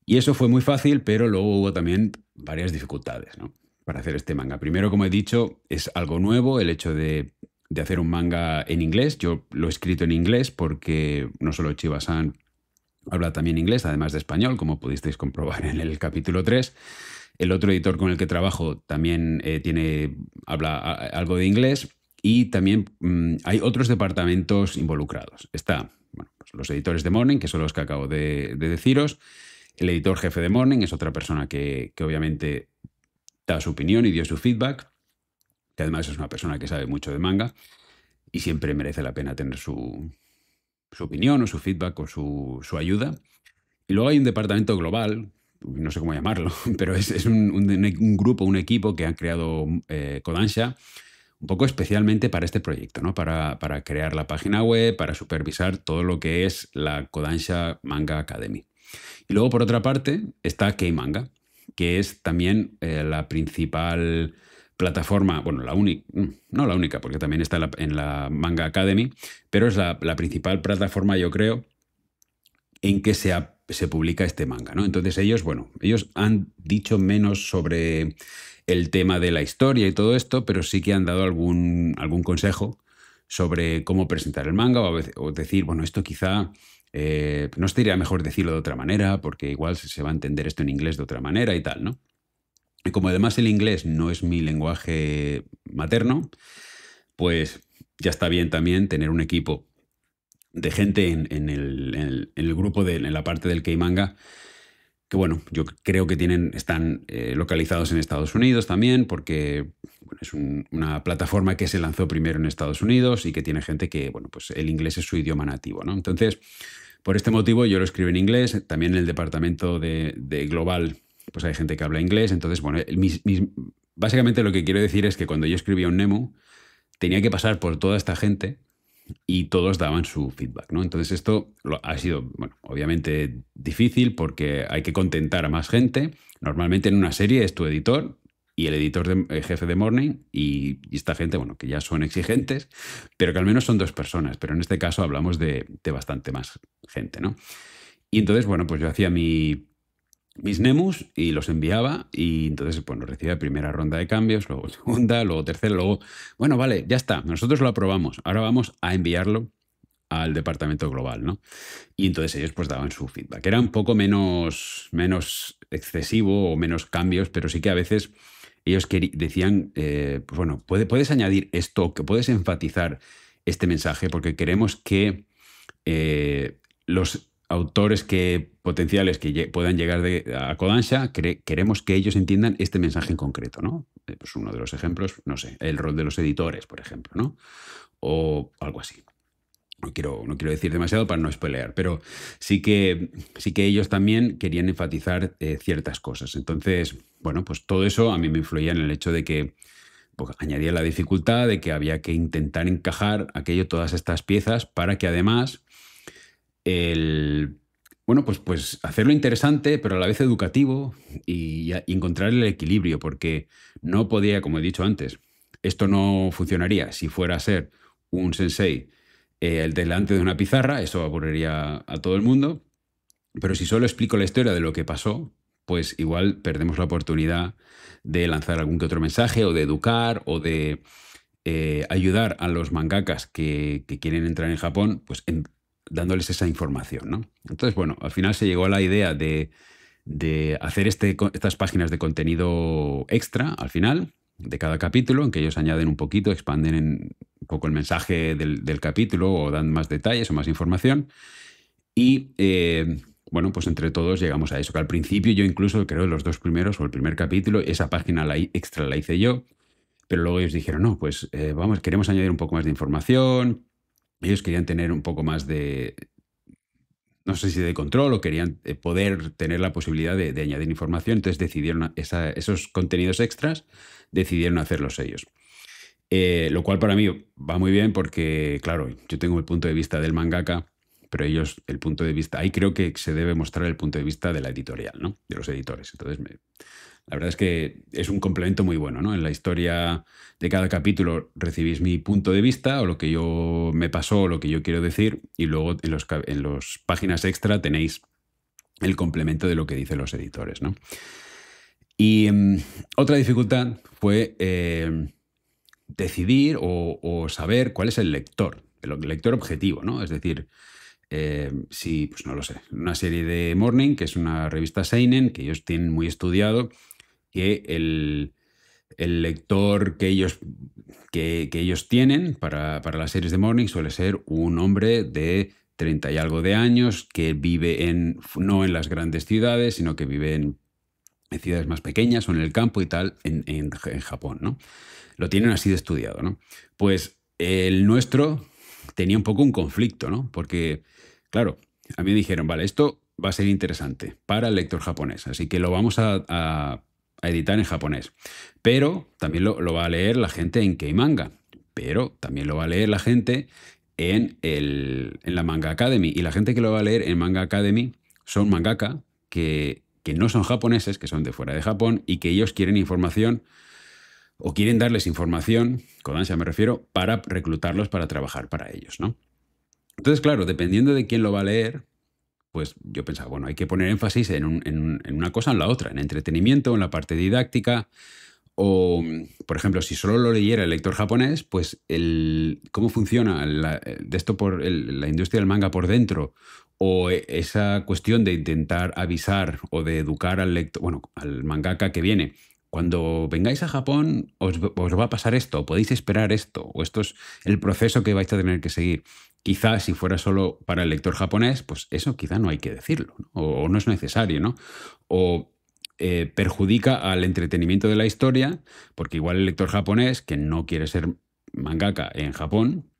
Y eso fue muy fácil, pero luego hubo también varias dificultades, ¿no? Para hacer este manga. Primero, como he dicho, es algo nuevo el hecho de hacer un manga en inglés. Yo lo he escrito en inglés porque no solo Chiba-san habla también inglés, además de español, como pudisteis comprobar en el capítulo 3. El otro editor con el que trabajo también habla algo de inglés. y también hay otros departamentos involucrados. Está, bueno, pues los editores de Morning, que son los que acabo de deciros. El editor jefe de Morning es otra persona que obviamente da su opinión y dio su feedback, que además es una persona que sabe mucho de manga y siempre merece la pena tener su opinión o su feedback o su ayuda. Y luego hay un departamento global, no sé cómo llamarlo, pero es un grupo, un equipo que han creado Kodansha un poco especialmente para este proyecto, ¿no? Para crear la página web, para supervisar todo lo que es la Kodansha Manga Academy. Y luego, por otra parte, está K-Manga, que es también la principal plataforma, bueno, no la única, porque también está en la Manga Academy, pero es la principal plataforma, yo creo, en que se publica este manga, ¿no? Entonces ellos han dicho menos sobre el tema de la historia y todo esto, pero sí que han dado algún consejo sobre cómo presentar el manga o decir, bueno, esto quizá no sería mejor decirlo de otra manera, porque igual se va a entender esto en inglés de otra manera y tal, ¿no? Y como además el inglés no es mi lenguaje materno, pues ya está bien también tener un equipo de gente en el grupo, en la parte del K-Manga, que bueno, yo creo que están localizados en Estados Unidos también, porque bueno, es una plataforma que se lanzó primero en Estados Unidos y que tiene gente que, bueno, pues el inglés es su idioma nativo, ¿no? Entonces, por este motivo yo lo escribo en inglés, también en el departamento de Global, pues hay gente que habla inglés, entonces, bueno, básicamente lo que quiero decir es que cuando yo escribía un Nemu, tenía que pasar por toda esta gente y todos daban su feedback, ¿no? Entonces esto ha sido, bueno, obviamente difícil porque hay que contentar a más gente. Normalmente en una serie es tu editor y el editor jefe de Morning y esta gente, bueno, que ya son exigentes, pero que al menos son dos personas. Pero en este caso hablamos de bastante más gente, ¿no? Y entonces, bueno, pues yo hacía mis Nemus y los enviaba y entonces, bueno, recibía primera ronda de cambios, luego segunda, luego tercera, luego, bueno, vale, ya está, nosotros lo aprobamos, ahora vamos a enviarlo al departamento global, ¿no? Y entonces ellos pues daban su feedback. Era un poco menos excesivo o menos cambios, pero sí que a veces ellos decían, pues bueno, puedes añadir esto, que puedes enfatizar este mensaje porque queremos que los autores potenciales que puedan llegar a Kodansha, queremos que ellos entiendan este mensaje en concreto, ¿no? Pues uno de los ejemplos, no sé, el rol de los editores, por ejemplo, ¿no? O algo así. No quiero decir demasiado para no spoilear, pero sí que ellos también querían enfatizar ciertas cosas. Entonces, bueno, pues todo eso a mí me influía en el hecho de que pues, añadía la dificultad de que había que intentar encajar todas estas piezas para que además bueno, pues hacerlo interesante, pero a la vez educativo y encontrar el equilibrio, porque no podía, como he dicho antes, esto no funcionaría si fuera a ser un sensei delante de una pizarra, eso aburriría a todo el mundo, pero si solo explico la historia de lo que pasó, pues igual perdemos la oportunidad de lanzar algún que otro mensaje o de educar o de ayudar a los mangakas que quieren entrar en Japón, pues dándoles esa información, ¿no? Entonces, bueno, al final se llegó a la idea de hacer estas páginas de contenido extra al final de cada capítulo, en que ellos añaden un poquito, expanden un poco el mensaje del capítulo o dan más detalles o más información. Y bueno, pues entre todos llegamos a eso, que al principio yo incluso creo los dos primeros o el primer capítulo, esa página extra la hice yo, pero luego ellos dijeron, no, pues queremos añadir un poco más de información. Ellos querían tener un poco más no sé si de control o querían poder tener la posibilidad de añadir información, entonces decidieron esos contenidos extras, decidieron hacerlos ellos. Lo cual para mí va muy bien porque, claro, yo tengo el punto de vista del mangaka, pero ellos el punto de vista, ahí creo que se debe mostrar el punto de vista de la editorial, ¿no? De los editores. Entonces, la verdad es que es un complemento muy bueno, ¿no? En la historia de cada capítulo recibís mi punto de vista o lo que me pasó o lo que yo quiero decir y luego en los páginas extra tenéis el complemento de lo que dicen los editores, ¿no? Y otra dificultad fue decidir o saber cuál es el lector objetivo, ¿no? Es decir, si, pues no lo sé, una serie de Morning, que es una revista Seinen, que ellos tienen muy estudiado, que el lector que ellos tienen para las series de Morning suele ser un hombre de 30 y algo de años que vive no en las grandes ciudades, sino que vive en ciudades más pequeñas o en el campo y tal, en Japón, ¿no? Lo tienen así de estudiado, ¿no? Pues el nuestro tenía un poco un conflicto, ¿no? Porque, claro, a mí me dijeron, vale, esto va a ser interesante para el lector japonés, así que lo vamos a editar en japonés. Pero también lo va a leer la gente en K-Manga, pero también lo va a leer la gente en la Manga Academy. Y la gente que lo va a leer en Manga Academy son mangaka que no son japoneses, que son de fuera de Japón y que ellos quieren información o quieren darles información, con ansia me refiero, para reclutarlos para trabajar para ellos, ¿no? Entonces, claro, dependiendo de quién lo va a leer, pues yo pensaba, bueno, hay que poner énfasis en una cosa o en la otra, en entretenimiento, en la parte didáctica, o, por ejemplo, si solo lo leyera el lector japonés, pues cómo funciona la industria del manga por dentro, o esa cuestión de intentar avisar o de educar al lector, bueno, al mangaka que viene. Cuando vengáis a Japón os va a pasar esto, podéis esperar esto, o esto es el proceso que vais a tener que seguir. Quizás si fuera solo para el lector japonés, pues eso quizá no hay que decirlo, ¿no? O no es necesario, ¿no? O perjudica al entretenimiento de la historia, porque igual el lector japonés, que no quiere ser mangaka en Japón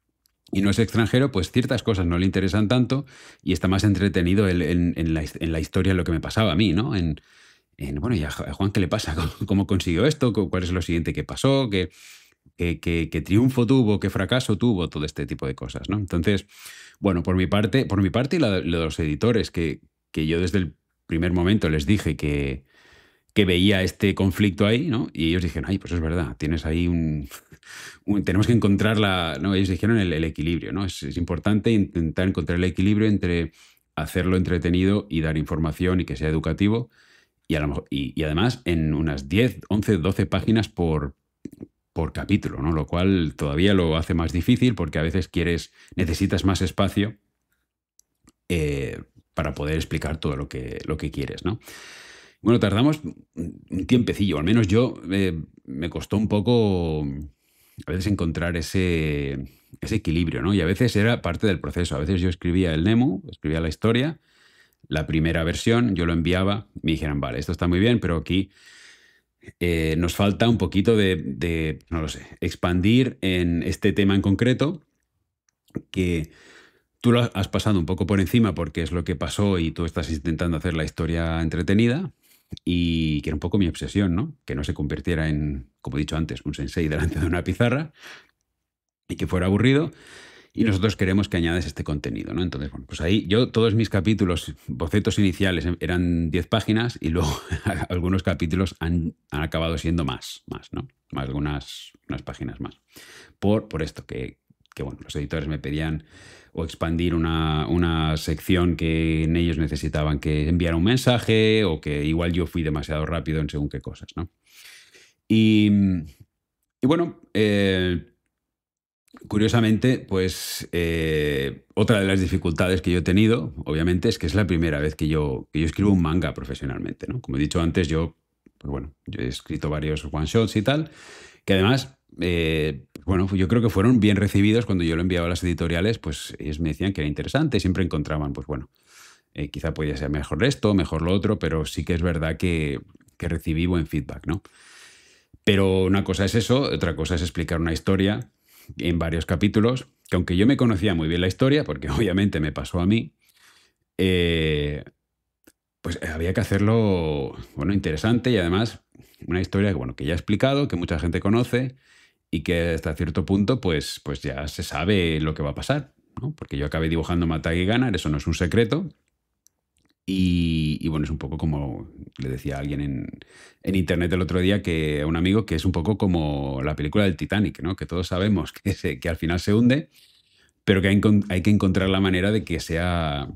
y no es extranjero, pues ciertas cosas no le interesan tanto y está más entretenido en la historia, en lo que me pasaba a mí, ¿no? Bueno, ¿y a Juan qué le pasa? ¿Cómo consiguió esto? ¿Cuál es lo siguiente que pasó? ¿Qué triunfo tuvo? ¿Qué fracaso tuvo? Todo este tipo de cosas, ¿no? Entonces, bueno, por mi parte y la de los editores, que yo desde el primer momento les dije que veía este conflicto ahí, ¿no? Y ellos dijeron, ay, pues es verdad, tienes ahí tenemos que encontrar ¿no? Ellos dijeron el equilibrio, ¿no? Es importante intentar encontrar el equilibrio entre hacerlo entretenido y dar información y que sea educativo, y además en unas 10, 11, 12 páginas por capítulo, ¿no? Lo cual todavía lo hace más difícil porque a veces necesitas más espacio para poder explicar todo lo que quieres, ¿no? Bueno, tardamos un tiempecillo, al menos me costó un poco a veces encontrar ese equilibrio, ¿no? Y a veces era parte del proceso. A veces yo escribía el Nemu, escribía la historia, la primera versión, yo lo enviaba, me dijeron, vale, esto está muy bien, pero aquí nos falta un poquito no lo sé, expandir en este tema en concreto, que tú lo has pasado un poco por encima porque es lo que pasó y tú estás intentando hacer la historia entretenida, y que era un poco mi obsesión, ¿no? Que no se convirtiera en, como he dicho antes, un sensei delante de una pizarra y que fuera aburrido. Y nosotros queremos que añades este contenido, ¿no? Entonces, bueno, pues ahí todos mis capítulos, bocetos iniciales eran 10 páginas y luego algunos capítulos han acabado siendo más, ¿no? Unas páginas más. Por esto, que bueno, los editores me pedían o expandir una sección que en ellos necesitaban que enviara un mensaje, o que igual yo fui demasiado rápido en según qué cosas, ¿no? Y bueno, curiosamente, pues otra de las dificultades que yo he tenido, obviamente, es que es la primera vez que yo escribo un manga profesionalmente, ¿no? Como he dicho antes, yo he escrito varios one-shots y tal, que además, bueno, yo creo que fueron bien recibidos cuando yo lo enviaba a las editoriales, pues ellos me decían que era interesante, siempre encontraban, pues bueno, quizá podía ser mejor esto, mejor lo otro, pero sí que es verdad que recibí buen feedback, ¿no? Pero una cosa es eso, otra cosa es explicar una historia en varios capítulos, que aunque yo me conocía muy bien la historia, porque obviamente me pasó a mí, pues había que hacerlo, bueno, interesante, y además una historia que, bueno, que ya he explicado, que mucha gente conoce y que hasta cierto punto pues ya se sabe lo que va a pasar, ¿no? Porque yo acabé dibujando Matar y Ganar, eso no es un secreto. Y bueno, es un poco como le decía a alguien en internet el otro día, que a un amigo, que es un poco como la película del Titanic, ¿no? Que todos sabemos que al final se hunde, pero que hay que encontrar la manera de que sea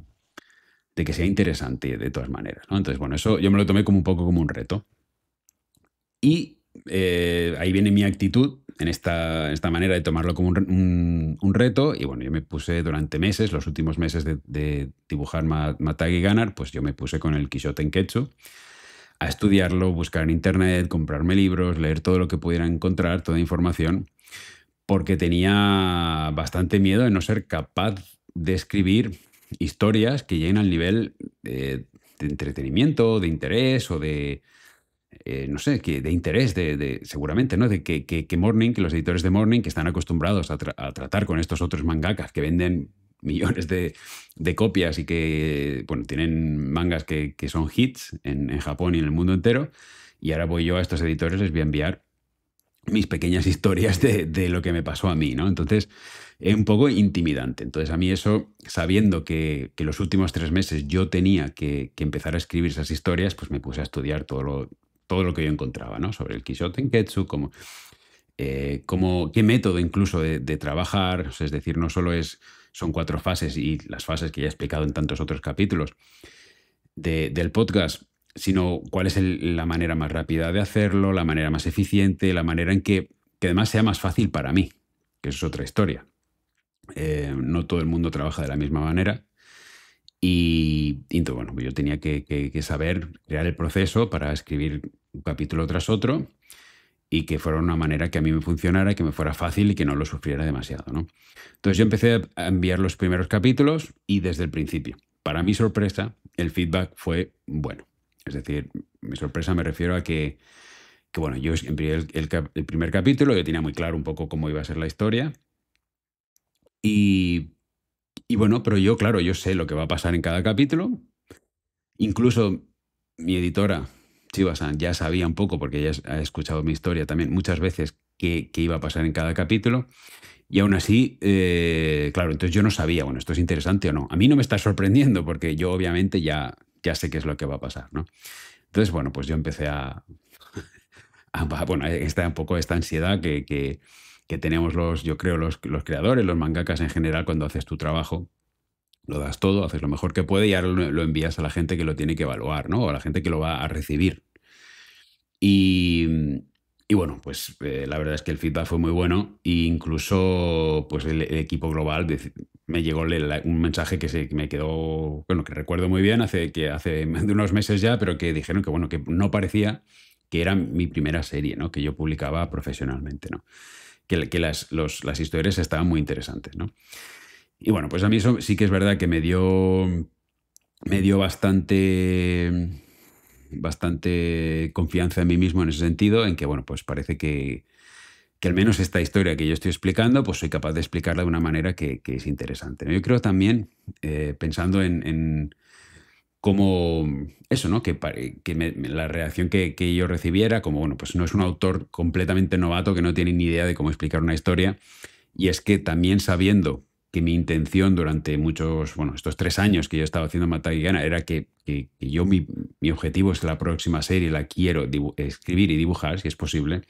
interesante de todas maneras, ¿no? Entonces, bueno, eso yo me lo tomé como un poco como un reto. Y ahí viene mi actitud en esta manera de tomarlo como un reto. Y bueno, yo me puse durante meses, los últimos meses de dibujar Matar y Ganar, pues yo me puse con el Quixote en Quetsu a estudiarlo, buscar en internet, comprarme libros, leer todo lo que pudiera encontrar, toda información, porque tenía bastante miedo de no ser capaz de escribir historias que lleguen al nivel de entretenimiento, de interés o de, no sé, de interés, seguramente, ¿no? De que Morning, que los editores de Morning, que están acostumbrados a tratar con estos otros mangakas que venden millones de copias y que, bueno, tienen mangas que son hits en Japón y en el mundo entero, y ahora voy yo a estos editores, les voy a enviar mis pequeñas historias de lo que me pasó a mí, ¿no? Entonces, es un poco intimidante. Entonces, a mí eso, sabiendo que los últimos 3 meses yo tenía que empezar a escribir esas historias, pues me puse a estudiar todo lo que yo encontraba, ¿no? Sobre el Kisho Tenketsu, qué método incluso de trabajar, o sea, es decir, no solo son 4 fases y las fases que ya he explicado en tantos otros capítulos del podcast, sino cuál es la manera más rápida de hacerlo, la manera más eficiente, la manera en que además sea más fácil para mí, que eso es otra historia. No todo el mundo trabaja de la misma manera y entonces, bueno, yo tenía que saber crear el proceso para escribir un capítulo tras otro y que fuera una manera que a mí me funcionara, que me fuera fácil y que no lo sufriera demasiado, ¿no? Entonces yo empecé a enviar los primeros capítulos y desde el principio, para mi sorpresa, el feedback fue bueno. Es decir, mi sorpresa me refiero a que bueno, yo envié el primer capítulo, yo tenía muy claro un poco cómo iba a ser la historia y, y bueno, pero yo, claro, yo sé lo que va a pasar en cada capítulo. Incluso mi editora, Chiba-san, ya sabía un poco, porque ella ha escuchado mi historia también muchas veces, qué iba a pasar en cada capítulo. Y aún así, claro, entonces yo no sabía, bueno, esto es interesante o no. A mí no me está sorprendiendo porque yo obviamente ya sé qué es lo que va a pasar, ¿no? Entonces, bueno, pues yo empecé bueno, está un poco esta ansiedad que tenemos yo creo, los creadores, los mangakas en general, cuando haces tu trabajo, lo das todo, haces lo mejor que puede y ahora lo envías a la gente que lo tiene que evaluar, ¿no? O a la gente que lo va a recibir. Y, y bueno, pues la verdad es que el feedback fue muy bueno e incluso pues el equipo global me llegó un mensaje que me quedó, bueno, que recuerdo muy bien, hace de unos meses ya, pero que dijeron que, bueno, que no parecía que era mi primera serie, ¿no? Que yo publicaba profesionalmente, ¿no? Que las historias estaban muy interesantes, ¿no? Y bueno, pues a mí eso sí que es verdad que me dio bastante confianza en mí mismo en ese sentido, en que, bueno, pues parece que al menos esta historia que yo estoy explicando, pues soy capaz de explicarla de una manera que es interesante, ¿no? Yo creo también, pensando en cómo eso, ¿no? La reacción que yo recibiera, como, bueno, pues no es un autor completamente novato que no tiene ni idea de cómo explicar una historia, y es que también sabiendo que mi intención durante estos 3 años que yo estaba haciendo Matai Gana era que mi objetivo es que la próxima serie la quiero escribir y dibujar, si es posible.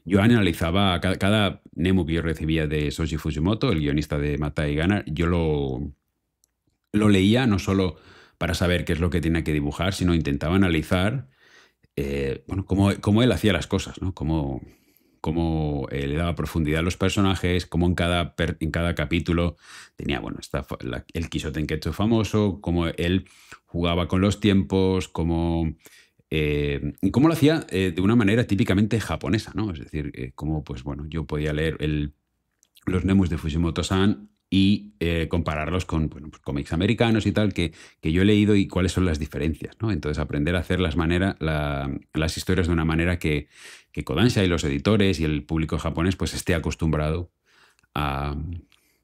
Yo analizaba cada Nemo que yo recibía de Shoji Fujimoto, el guionista de Matai Gana, yo lo leía no solo para saber qué es lo que tenía que dibujar, sino intentaba analizar bueno, cómo él hacía las cosas, ¿no? Cómo le daba profundidad a los personajes, cómo en cada capítulo tenía, bueno, el Kisho Tenketsu famoso, cómo él jugaba con los tiempos, y cómo lo hacía de una manera típicamente japonesa, ¿no? Es decir, cómo, pues bueno, yo podía leer los Nemus de Fujimoto-san y compararlos con, bueno, pues cómics americanos y tal, que yo he leído y cuáles son las diferencias, ¿no? Entonces, aprender a hacer las historias de una manera que Kodansha y los editores y el público japonés pues esté acostumbrado a,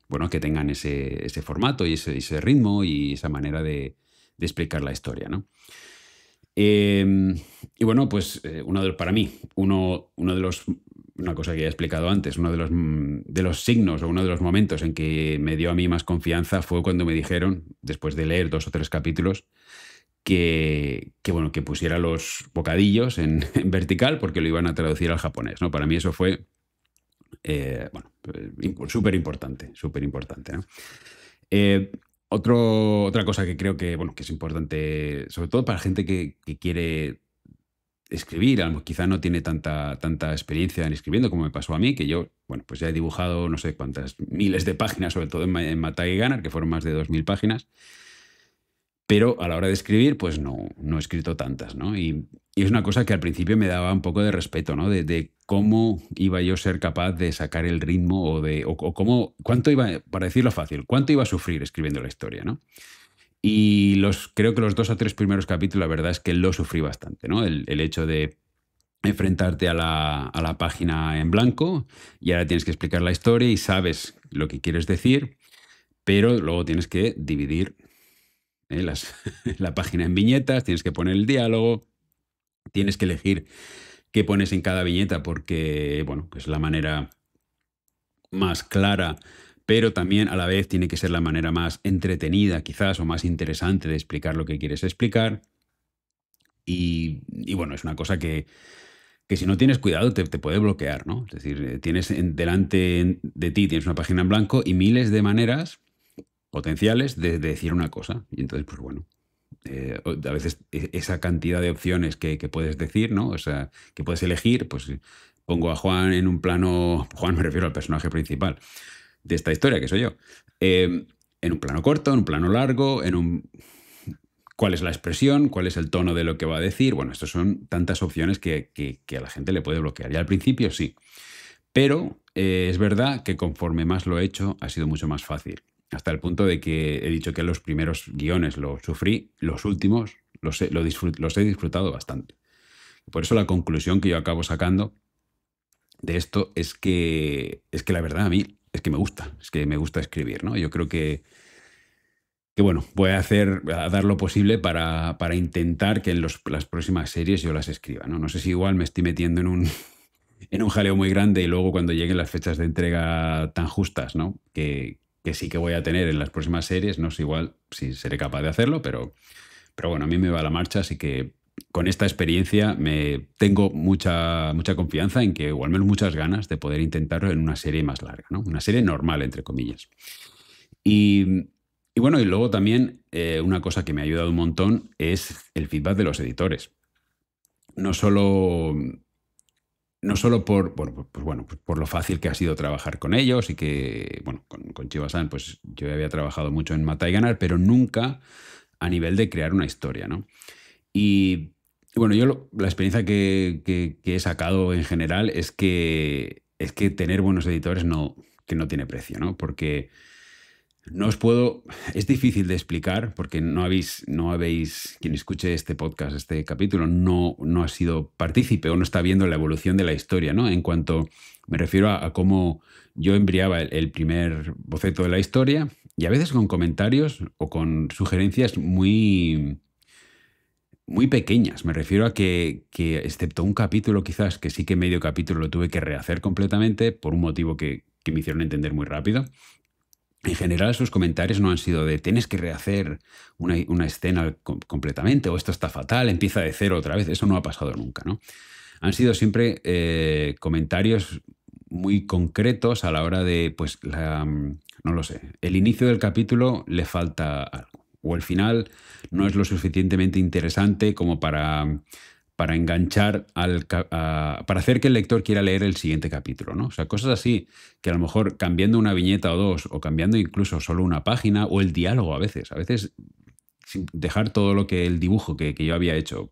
bueno, que tengan ese formato y ese ritmo y esa manera de explicar la historia, ¿no? Y bueno, pues para mí, una cosa que ya he explicado antes, uno de los signos o uno de los momentos en que me dio a mí más confianza fue cuando me dijeron, después de leer 2 o 3 capítulos, bueno, que pusiera los bocadillos en vertical porque lo iban a traducir al japonés, ¿no? Para mí eso fue, bueno, súper importante, ¿no? Otra cosa que creo que, bueno, que es importante, sobre todo para gente que quiere escribir, quizá no tiene tanta experiencia en escribiendo como me pasó a mí, que yo, bueno, pues ya he dibujado no sé cuántas miles de páginas, sobre todo en Matai Gunner, que fueron más de 2000 páginas. pero a la hora de escribir, pues no he escrito tantas, ¿no? Y es una cosa que al principio me daba un poco de respeto, ¿no? De cómo iba yo a ser capaz de sacar el ritmo o cómo, cuánto iba, para decirlo fácil, cuánto iba a sufrir escribiendo la historia, ¿no? Y creo que los 2 o 3 primeros capítulos, la verdad es que lo sufrí bastante, ¿no? El hecho de enfrentarte a la página en blanco y ahora tienes que explicar la historia y sabes lo que quieres decir, pero luego tienes que dividir la página en viñetas, tienes que poner el diálogo, tienes que elegir qué pones en cada viñeta porque, bueno, es la manera más clara, pero también a la vez tiene que ser la manera más entretenida quizás o más interesante de explicar lo que quieres explicar. Y bueno, es una cosa que si no tienes cuidado te puede bloquear, ¿no? Es decir, tienes delante de ti, tienes una página en blanco y miles de maneras potenciales de decir una cosa. Y entonces, pues bueno, a veces esa cantidad de opciones que puedes decir, ¿no? O sea, que puedes elegir, pues pongo a Juan en un plano, Juan me refiero al personaje principal de esta historia, que soy yo, en un plano corto, en un plano largo, cuál es la expresión, cuál es el tono de lo que va a decir. Bueno, estas son tantas opciones que a la gente le puede bloquear. Y al principio sí, pero es verdad que conforme más lo he hecho, ha sido mucho más fácil. Hasta el punto de que he dicho que los primeros guiones los sufrí, los últimos los he disfrutado bastante. Por eso la conclusión que yo acabo sacando de esto es que la verdad a mí es que me gusta escribir, ¿no? Yo creo que bueno, voy a dar lo posible para intentar que en las próximas series yo las escriba, ¿no? No sé si igual me estoy metiendo en un jaleo muy grande y luego cuando lleguen las fechas de entrega tan justas, ¿no? Que sí que voy a tener en las próximas series, no sé igual si seré capaz de hacerlo, pero bueno, a mí me va la marcha, así que con esta experiencia tengo mucha, mucha confianza en que, o al menos muchas ganas de poder intentarlo en una serie más larga, ¿no? Una serie normal, entre comillas. Y, y bueno, y luego también una cosa que me ha ayudado un montón es el feedback de los editores. No solo, no solo por lo fácil que ha sido trabajar con ellos y que, bueno, con Chiba-san, pues yo había trabajado mucho en Matar y Ganar, pero nunca a nivel de crear una historia, ¿no? Y, y bueno, la experiencia que he sacado en general es que tener buenos editores que no tiene precio, ¿no? Porque no os puedo, es difícil de explicar porque no habéis, quien escuche este podcast, este capítulo, no ha sido partícipe o no está viendo la evolución de la historia, ¿no? En cuanto me refiero a cómo yo embriaba el primer boceto de la historia y a veces con comentarios o con sugerencias muy, muy pequeñas. Me refiero a que excepto un capítulo quizás, que sí que medio capítulo lo tuve que rehacer completamente por un motivo que me hicieron entender muy rápido. En general, sus comentarios no han sido de tienes que rehacer una escena completamente o esto está fatal, empieza de cero otra vez. Eso no ha pasado nunca, ¿no? Han sido siempre comentarios muy concretos a la hora de, pues, no lo sé, el inicio del capítulo le falta algo o el final no es lo suficientemente interesante como para enganchar para hacer que el lector quiera leer el siguiente capítulo, ¿no? O sea, cosas así que a lo mejor cambiando una viñeta o dos o cambiando incluso solo una página o el diálogo a veces sin dejar todo lo que el dibujo que yo había hecho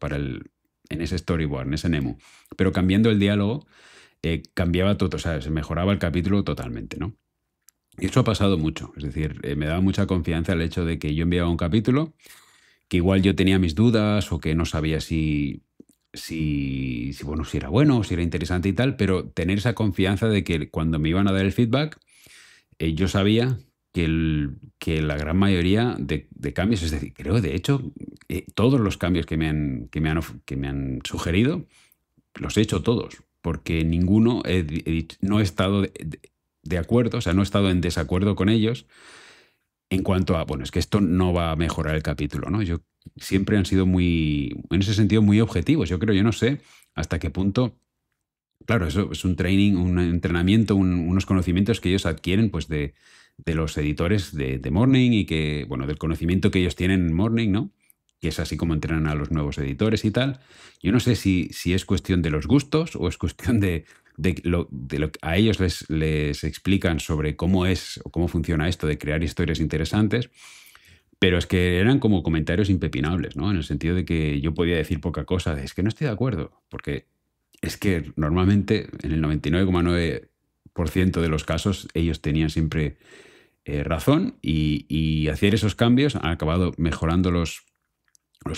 en ese storyboard, en ese Nemu, pero cambiando el diálogo cambiaba todo, o sea, se mejoraba el capítulo totalmente, ¿no? Y eso ha pasado mucho, es decir, me daba mucha confianza el hecho de que yo enviaba un capítulo que igual yo tenía mis dudas o que no sabía bueno, si era bueno, si era interesante y tal, pero tener esa confianza de que cuando me iban a dar el feedback, yo sabía que la gran mayoría de cambios, es decir, creo de hecho, todos los cambios que me han sugerido, los he hecho todos, porque ninguno no he estado de acuerdo, o sea, no he estado en desacuerdo con ellos en cuanto a, bueno, es que esto no va a mejorar el capítulo, ¿no? Yo siempre han sido en ese sentido, muy objetivos. Yo no sé hasta qué punto, claro, eso es un training, un entrenamiento, unos conocimientos que ellos adquieren, pues, de los editores de Morning y que, bueno, del conocimiento que ellos tienen en Morning, ¿no? Que es así como entrenan a los nuevos editores y tal. Yo no sé si es cuestión de los gustos o es cuestión de lo que a ellos les explican sobre cómo es o cómo funciona esto de crear historias interesantes, Pero es que eran como comentarios impepinables, ¿no? En el sentido de que yo podía decir poca cosa, es que no estoy de acuerdo, porque es que normalmente en el 99,9% de los casos ellos tenían siempre razón y hacer esos cambios han acabado mejorando los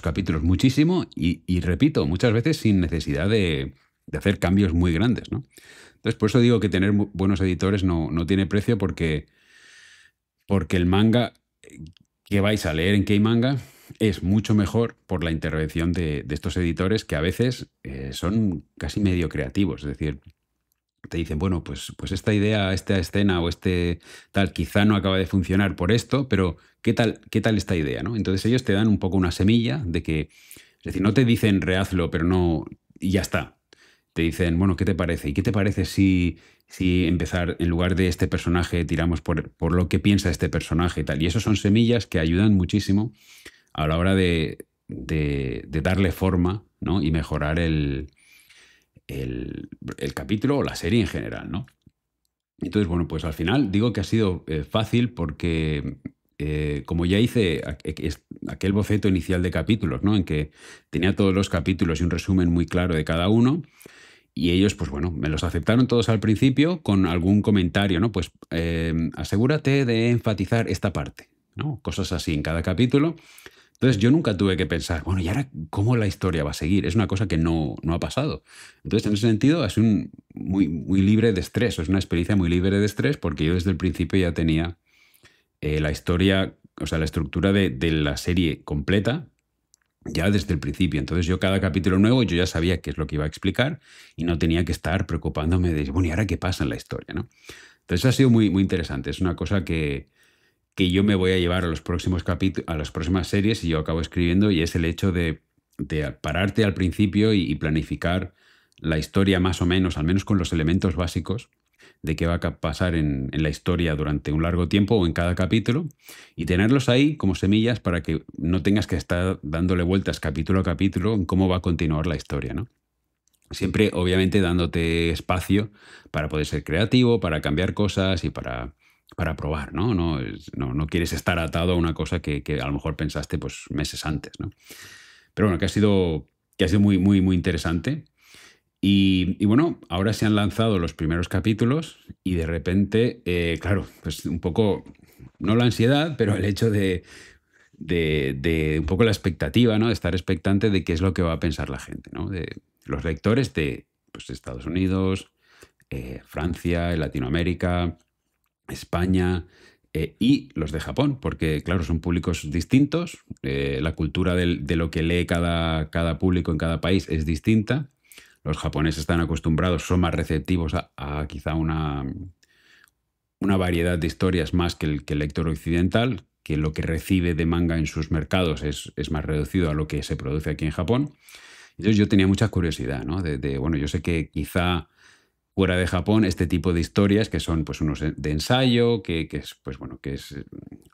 capítulos muchísimo y repito, muchas veces sin necesidad de hacer cambios muy grandes, ¿no? Entonces, por eso digo que tener buenos editores no tiene precio porque el manga que vais a leer en K-Manga es mucho mejor por la intervención de estos editores que a veces son casi medio creativos. Es decir, te dicen, bueno, pues esta idea, esta escena o este tal, quizá no acaba de funcionar por esto, pero qué tal esta idea, ¿no? Entonces ellos te dan un poco una semilla de que, es decir, no te dicen rehazlo, pero no, y ya está. Te dicen, bueno, ¿qué te parece? ¿Y qué te parece si empezar, en lugar de este personaje, tiramos por lo que piensa este personaje y tal? Y eso son semillas que ayudan muchísimo a la hora de darle forma, ¿no? Y mejorar el capítulo o la serie en general, ¿no? Entonces, bueno, pues al final digo que ha sido fácil porque como ya hice aquel boceto inicial de capítulos, ¿no? En que tenía todos los capítulos y un resumen muy claro de cada uno, y ellos, pues bueno, me los aceptaron todos al principio con algún comentario, ¿no? Pues asegúrate de enfatizar esta parte, ¿no? Cosas así en cada capítulo. Entonces yo nunca tuve que pensar, bueno, ¿y ahora cómo la historia va a seguir? Es una cosa que no ha pasado. Entonces, en ese sentido, es muy libre de estrés, es una experiencia muy libre de estrés porque yo desde el principio ya tenía la historia, o sea, la estructura de la serie completa ya desde el principio. Entonces yo cada capítulo nuevo yo ya sabía qué es lo que iba a explicar y no tenía que estar preocupándome de, bueno, ¿y ahora qué pasa en la historia, no? Entonces ha sido muy interesante. Es una cosa que yo me voy a llevar a los próximos capítulos, a las próximas series y yo acabo escribiendo, y es el hecho de pararte al principio y planificar la historia más o menos, al menos con los elementos básicos de qué va a pasar en la historia durante un largo tiempo o en cada capítulo, y tenerlos ahí como semillas para que no tengas que estar dándole vueltas capítulo a capítulo en cómo va a continuar la historia, ¿no? Siempre, obviamente, dándote espacio para poder ser creativo, para cambiar cosas y para probar, ¿no? No quieres estar atado a una cosa que a lo mejor pensaste pues, meses antes, ¿no? Pero bueno, que ha sido muy interesante. Y bueno, ahora se han lanzado los primeros capítulos y de repente, claro, pues un poco, no la ansiedad, pero el hecho de un poco la expectativa, ¿no? De estar expectante de qué es lo que va a pensar la gente, ¿no? De los lectores de pues, Estados Unidos, Francia, Latinoamérica, España y los de Japón, porque claro, son públicos distintos, la cultura de lo que lee cada público en cada país es distinta. Los japoneses están acostumbrados, son más receptivos a quizá una variedad de historias más que el lector occidental, que lo que recibe de manga en sus mercados es más reducido a lo que se produce aquí en Japón. Entonces yo tenía mucha curiosidad, ¿no? Bueno, yo sé que quizá fuera de Japón este tipo de historias que son pues unos de ensayo, que es pues bueno, que es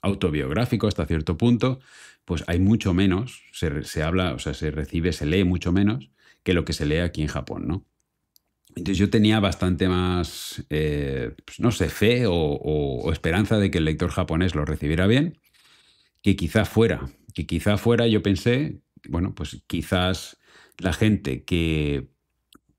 autobiográfico hasta cierto punto, pues hay mucho menos, se habla, o sea, se recibe, se lee mucho menos que lo que se lee aquí en Japón, ¿no? Entonces yo tenía bastante más, pues, no sé, fe o esperanza de que el lector japonés lo recibiera bien, que quizá fuera, yo pensé, bueno, pues quizás la gente que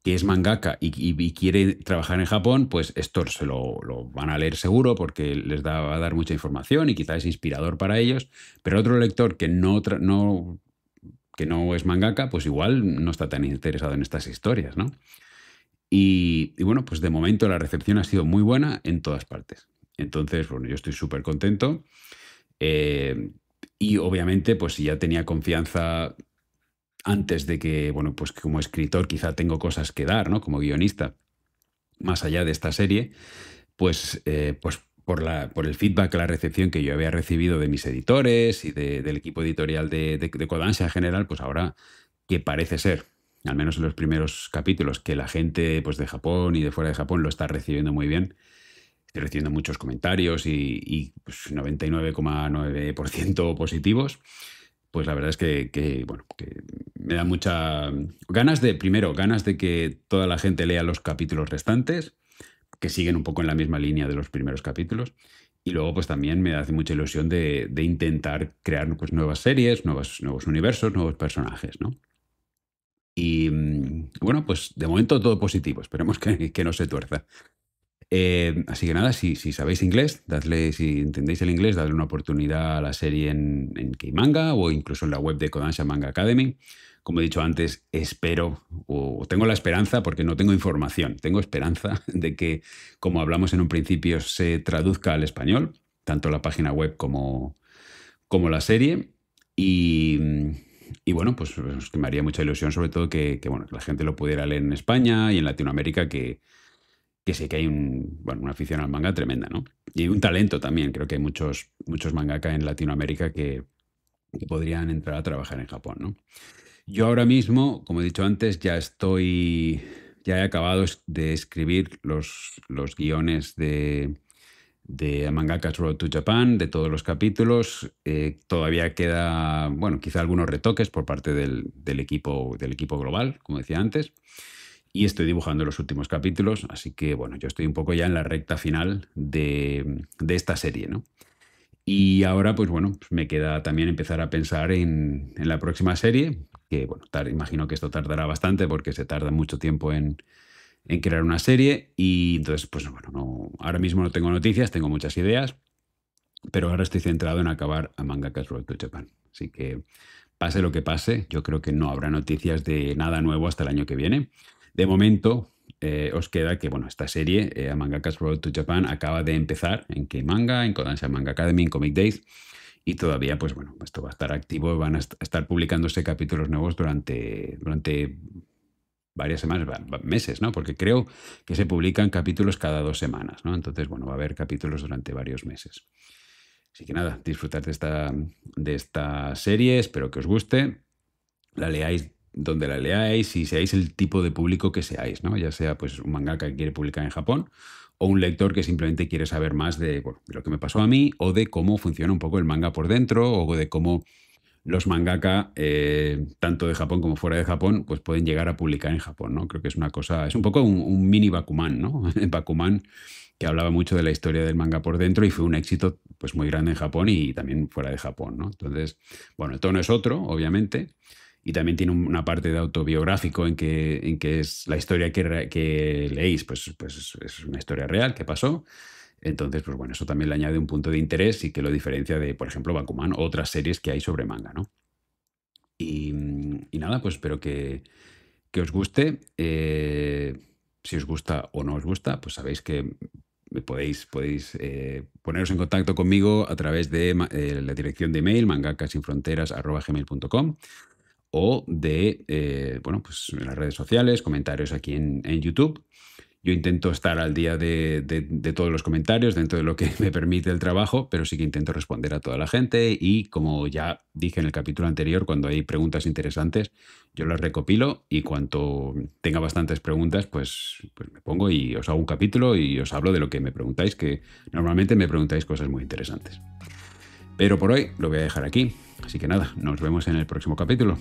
es mangaka y quiere trabajar en Japón, pues esto se lo van a leer seguro porque va a dar mucha información y quizás es inspirador para ellos, pero otro lector que no es mangaka, pues igual no está tan interesado en estas historias, ¿no? Y bueno, pues de momento la recepción ha sido muy buena en todas partes. Entonces, bueno, yo estoy súper contento. eh, y obviamente, pues si ya tenía confianza antes de que, bueno, pues que como escritor quizá tengo cosas que dar, ¿no? Como guionista, más allá de esta serie, pues por el feedback, la recepción que yo había recibido de mis editores y del equipo editorial de Kodansha en general, pues ahora que parece ser, al menos en los primeros capítulos, que la gente pues, de Japón y de fuera de Japón lo está recibiendo muy bien. Estoy recibiendo muchos comentarios y pues, 99,9% positivos. Pues la verdad es bueno, que me da mucha ganas de que toda la gente lea los capítulos restantes, que siguen un poco en la misma línea de los primeros capítulos. Y luego, pues también me hace mucha ilusión de intentar crear pues, nuevas series, nuevos universos, nuevos personajes, ¿no? Y bueno, pues de momento todo positivo. Esperemos que no se tuerza. Así que nada, si sabéis inglés, si entendéis el inglés, dadle una oportunidad a la serie en Keimanga o incluso en la web de Kodansha Manga Academy. Como he dicho antes, espero o tengo la esperanza, porque no tengo información, tengo esperanza de que, como hablamos en un principio, se traduzca al español, tanto la página web como la serie. Y, y bueno, pues que me haría mucha ilusión, sobre todo bueno, que la gente lo pudiera leer en España y en Latinoamérica, que sé que hay una afición al manga tremenda, ¿no? Y un talento también. Creo que hay muchos mangaka en Latinoamérica que podrían entrar a trabajar en Japón, ¿no? Yo ahora mismo, como he dicho antes, ya he acabado de escribir los guiones de Mangaka's Road to Japan, de todos los capítulos. Todavía queda, bueno, quizá algunos retoques por parte del equipo global, como decía antes. Y estoy dibujando los últimos capítulos, así que bueno, yo estoy un poco ya en la recta final de esta serie, ¿no? Y ahora, pues bueno, pues me queda también empezar a pensar en la próxima serie, que bueno, imagino que esto tardará bastante porque se tarda mucho tiempo en crear una serie. Y entonces, pues bueno, ahora mismo no tengo noticias, tengo muchas ideas, pero ahora estoy centrado en acabar a Mangaka's Road to Japan. Así que pase lo que pase, yo creo que no habrá noticias de nada nuevo hasta el año que viene. De momento, os queda que, bueno, esta serie, A Mangaka's Road to Japan, acaba de empezar en K-Manga, en Kodansha Manga Academy, en Comic Days, y todavía, pues bueno, esto va a estar activo, van a estar publicándose capítulos nuevos durante varias semanas, meses, ¿no? Porque creo que se publican capítulos cada 2 semanas, ¿no? Entonces, bueno, va a haber capítulos durante varios meses. Así que nada, disfrutad de esta serie, espero que os guste, la leáis donde la leáis y seáis el tipo de público que seáis, ¿no? Ya sea pues un mangaka que quiere publicar en Japón o un lector que simplemente quiere saber más de lo que me pasó a mí o de cómo funciona un poco el manga por dentro o de cómo los mangaka, tanto de Japón como fuera de Japón, pues pueden llegar a publicar en Japón, ¿no? Creo que es una cosa, es un poco un mini Bakuman, ¿no? Bakuman, que hablaba mucho de la historia del manga por dentro y fue un éxito pues muy grande en Japón y también fuera de Japón, ¿no? Entonces, bueno, el tono es otro, obviamente, y también tiene una parte de autobiográfico en que es la historia que leéis, pues es una historia real que pasó. Entonces, pues bueno, eso también le añade un punto de interés y que lo diferencia de, por ejemplo, Bakuman o otras series que hay sobre manga, ¿no? Y nada, pues espero que os guste. Si os gusta o no os gusta, pues sabéis que podéis poneros en contacto conmigo a través de la dirección de email mangakasinfronteras@gmail.com o de, bueno, pues en las redes sociales, comentarios aquí en YouTube. Yo intento estar al día de todos los comentarios dentro de lo que me permite el trabajo, pero sí que intento responder a toda la gente y como ya dije en el capítulo anterior, cuando hay preguntas interesantes, yo las recopilo y cuando tenga bastantes preguntas, pues me pongo y os hago un capítulo y os hablo de lo que me preguntáis, que normalmente me preguntáis cosas muy interesantes. Pero por hoy lo voy a dejar aquí, así que nada, nos vemos en el próximo capítulo.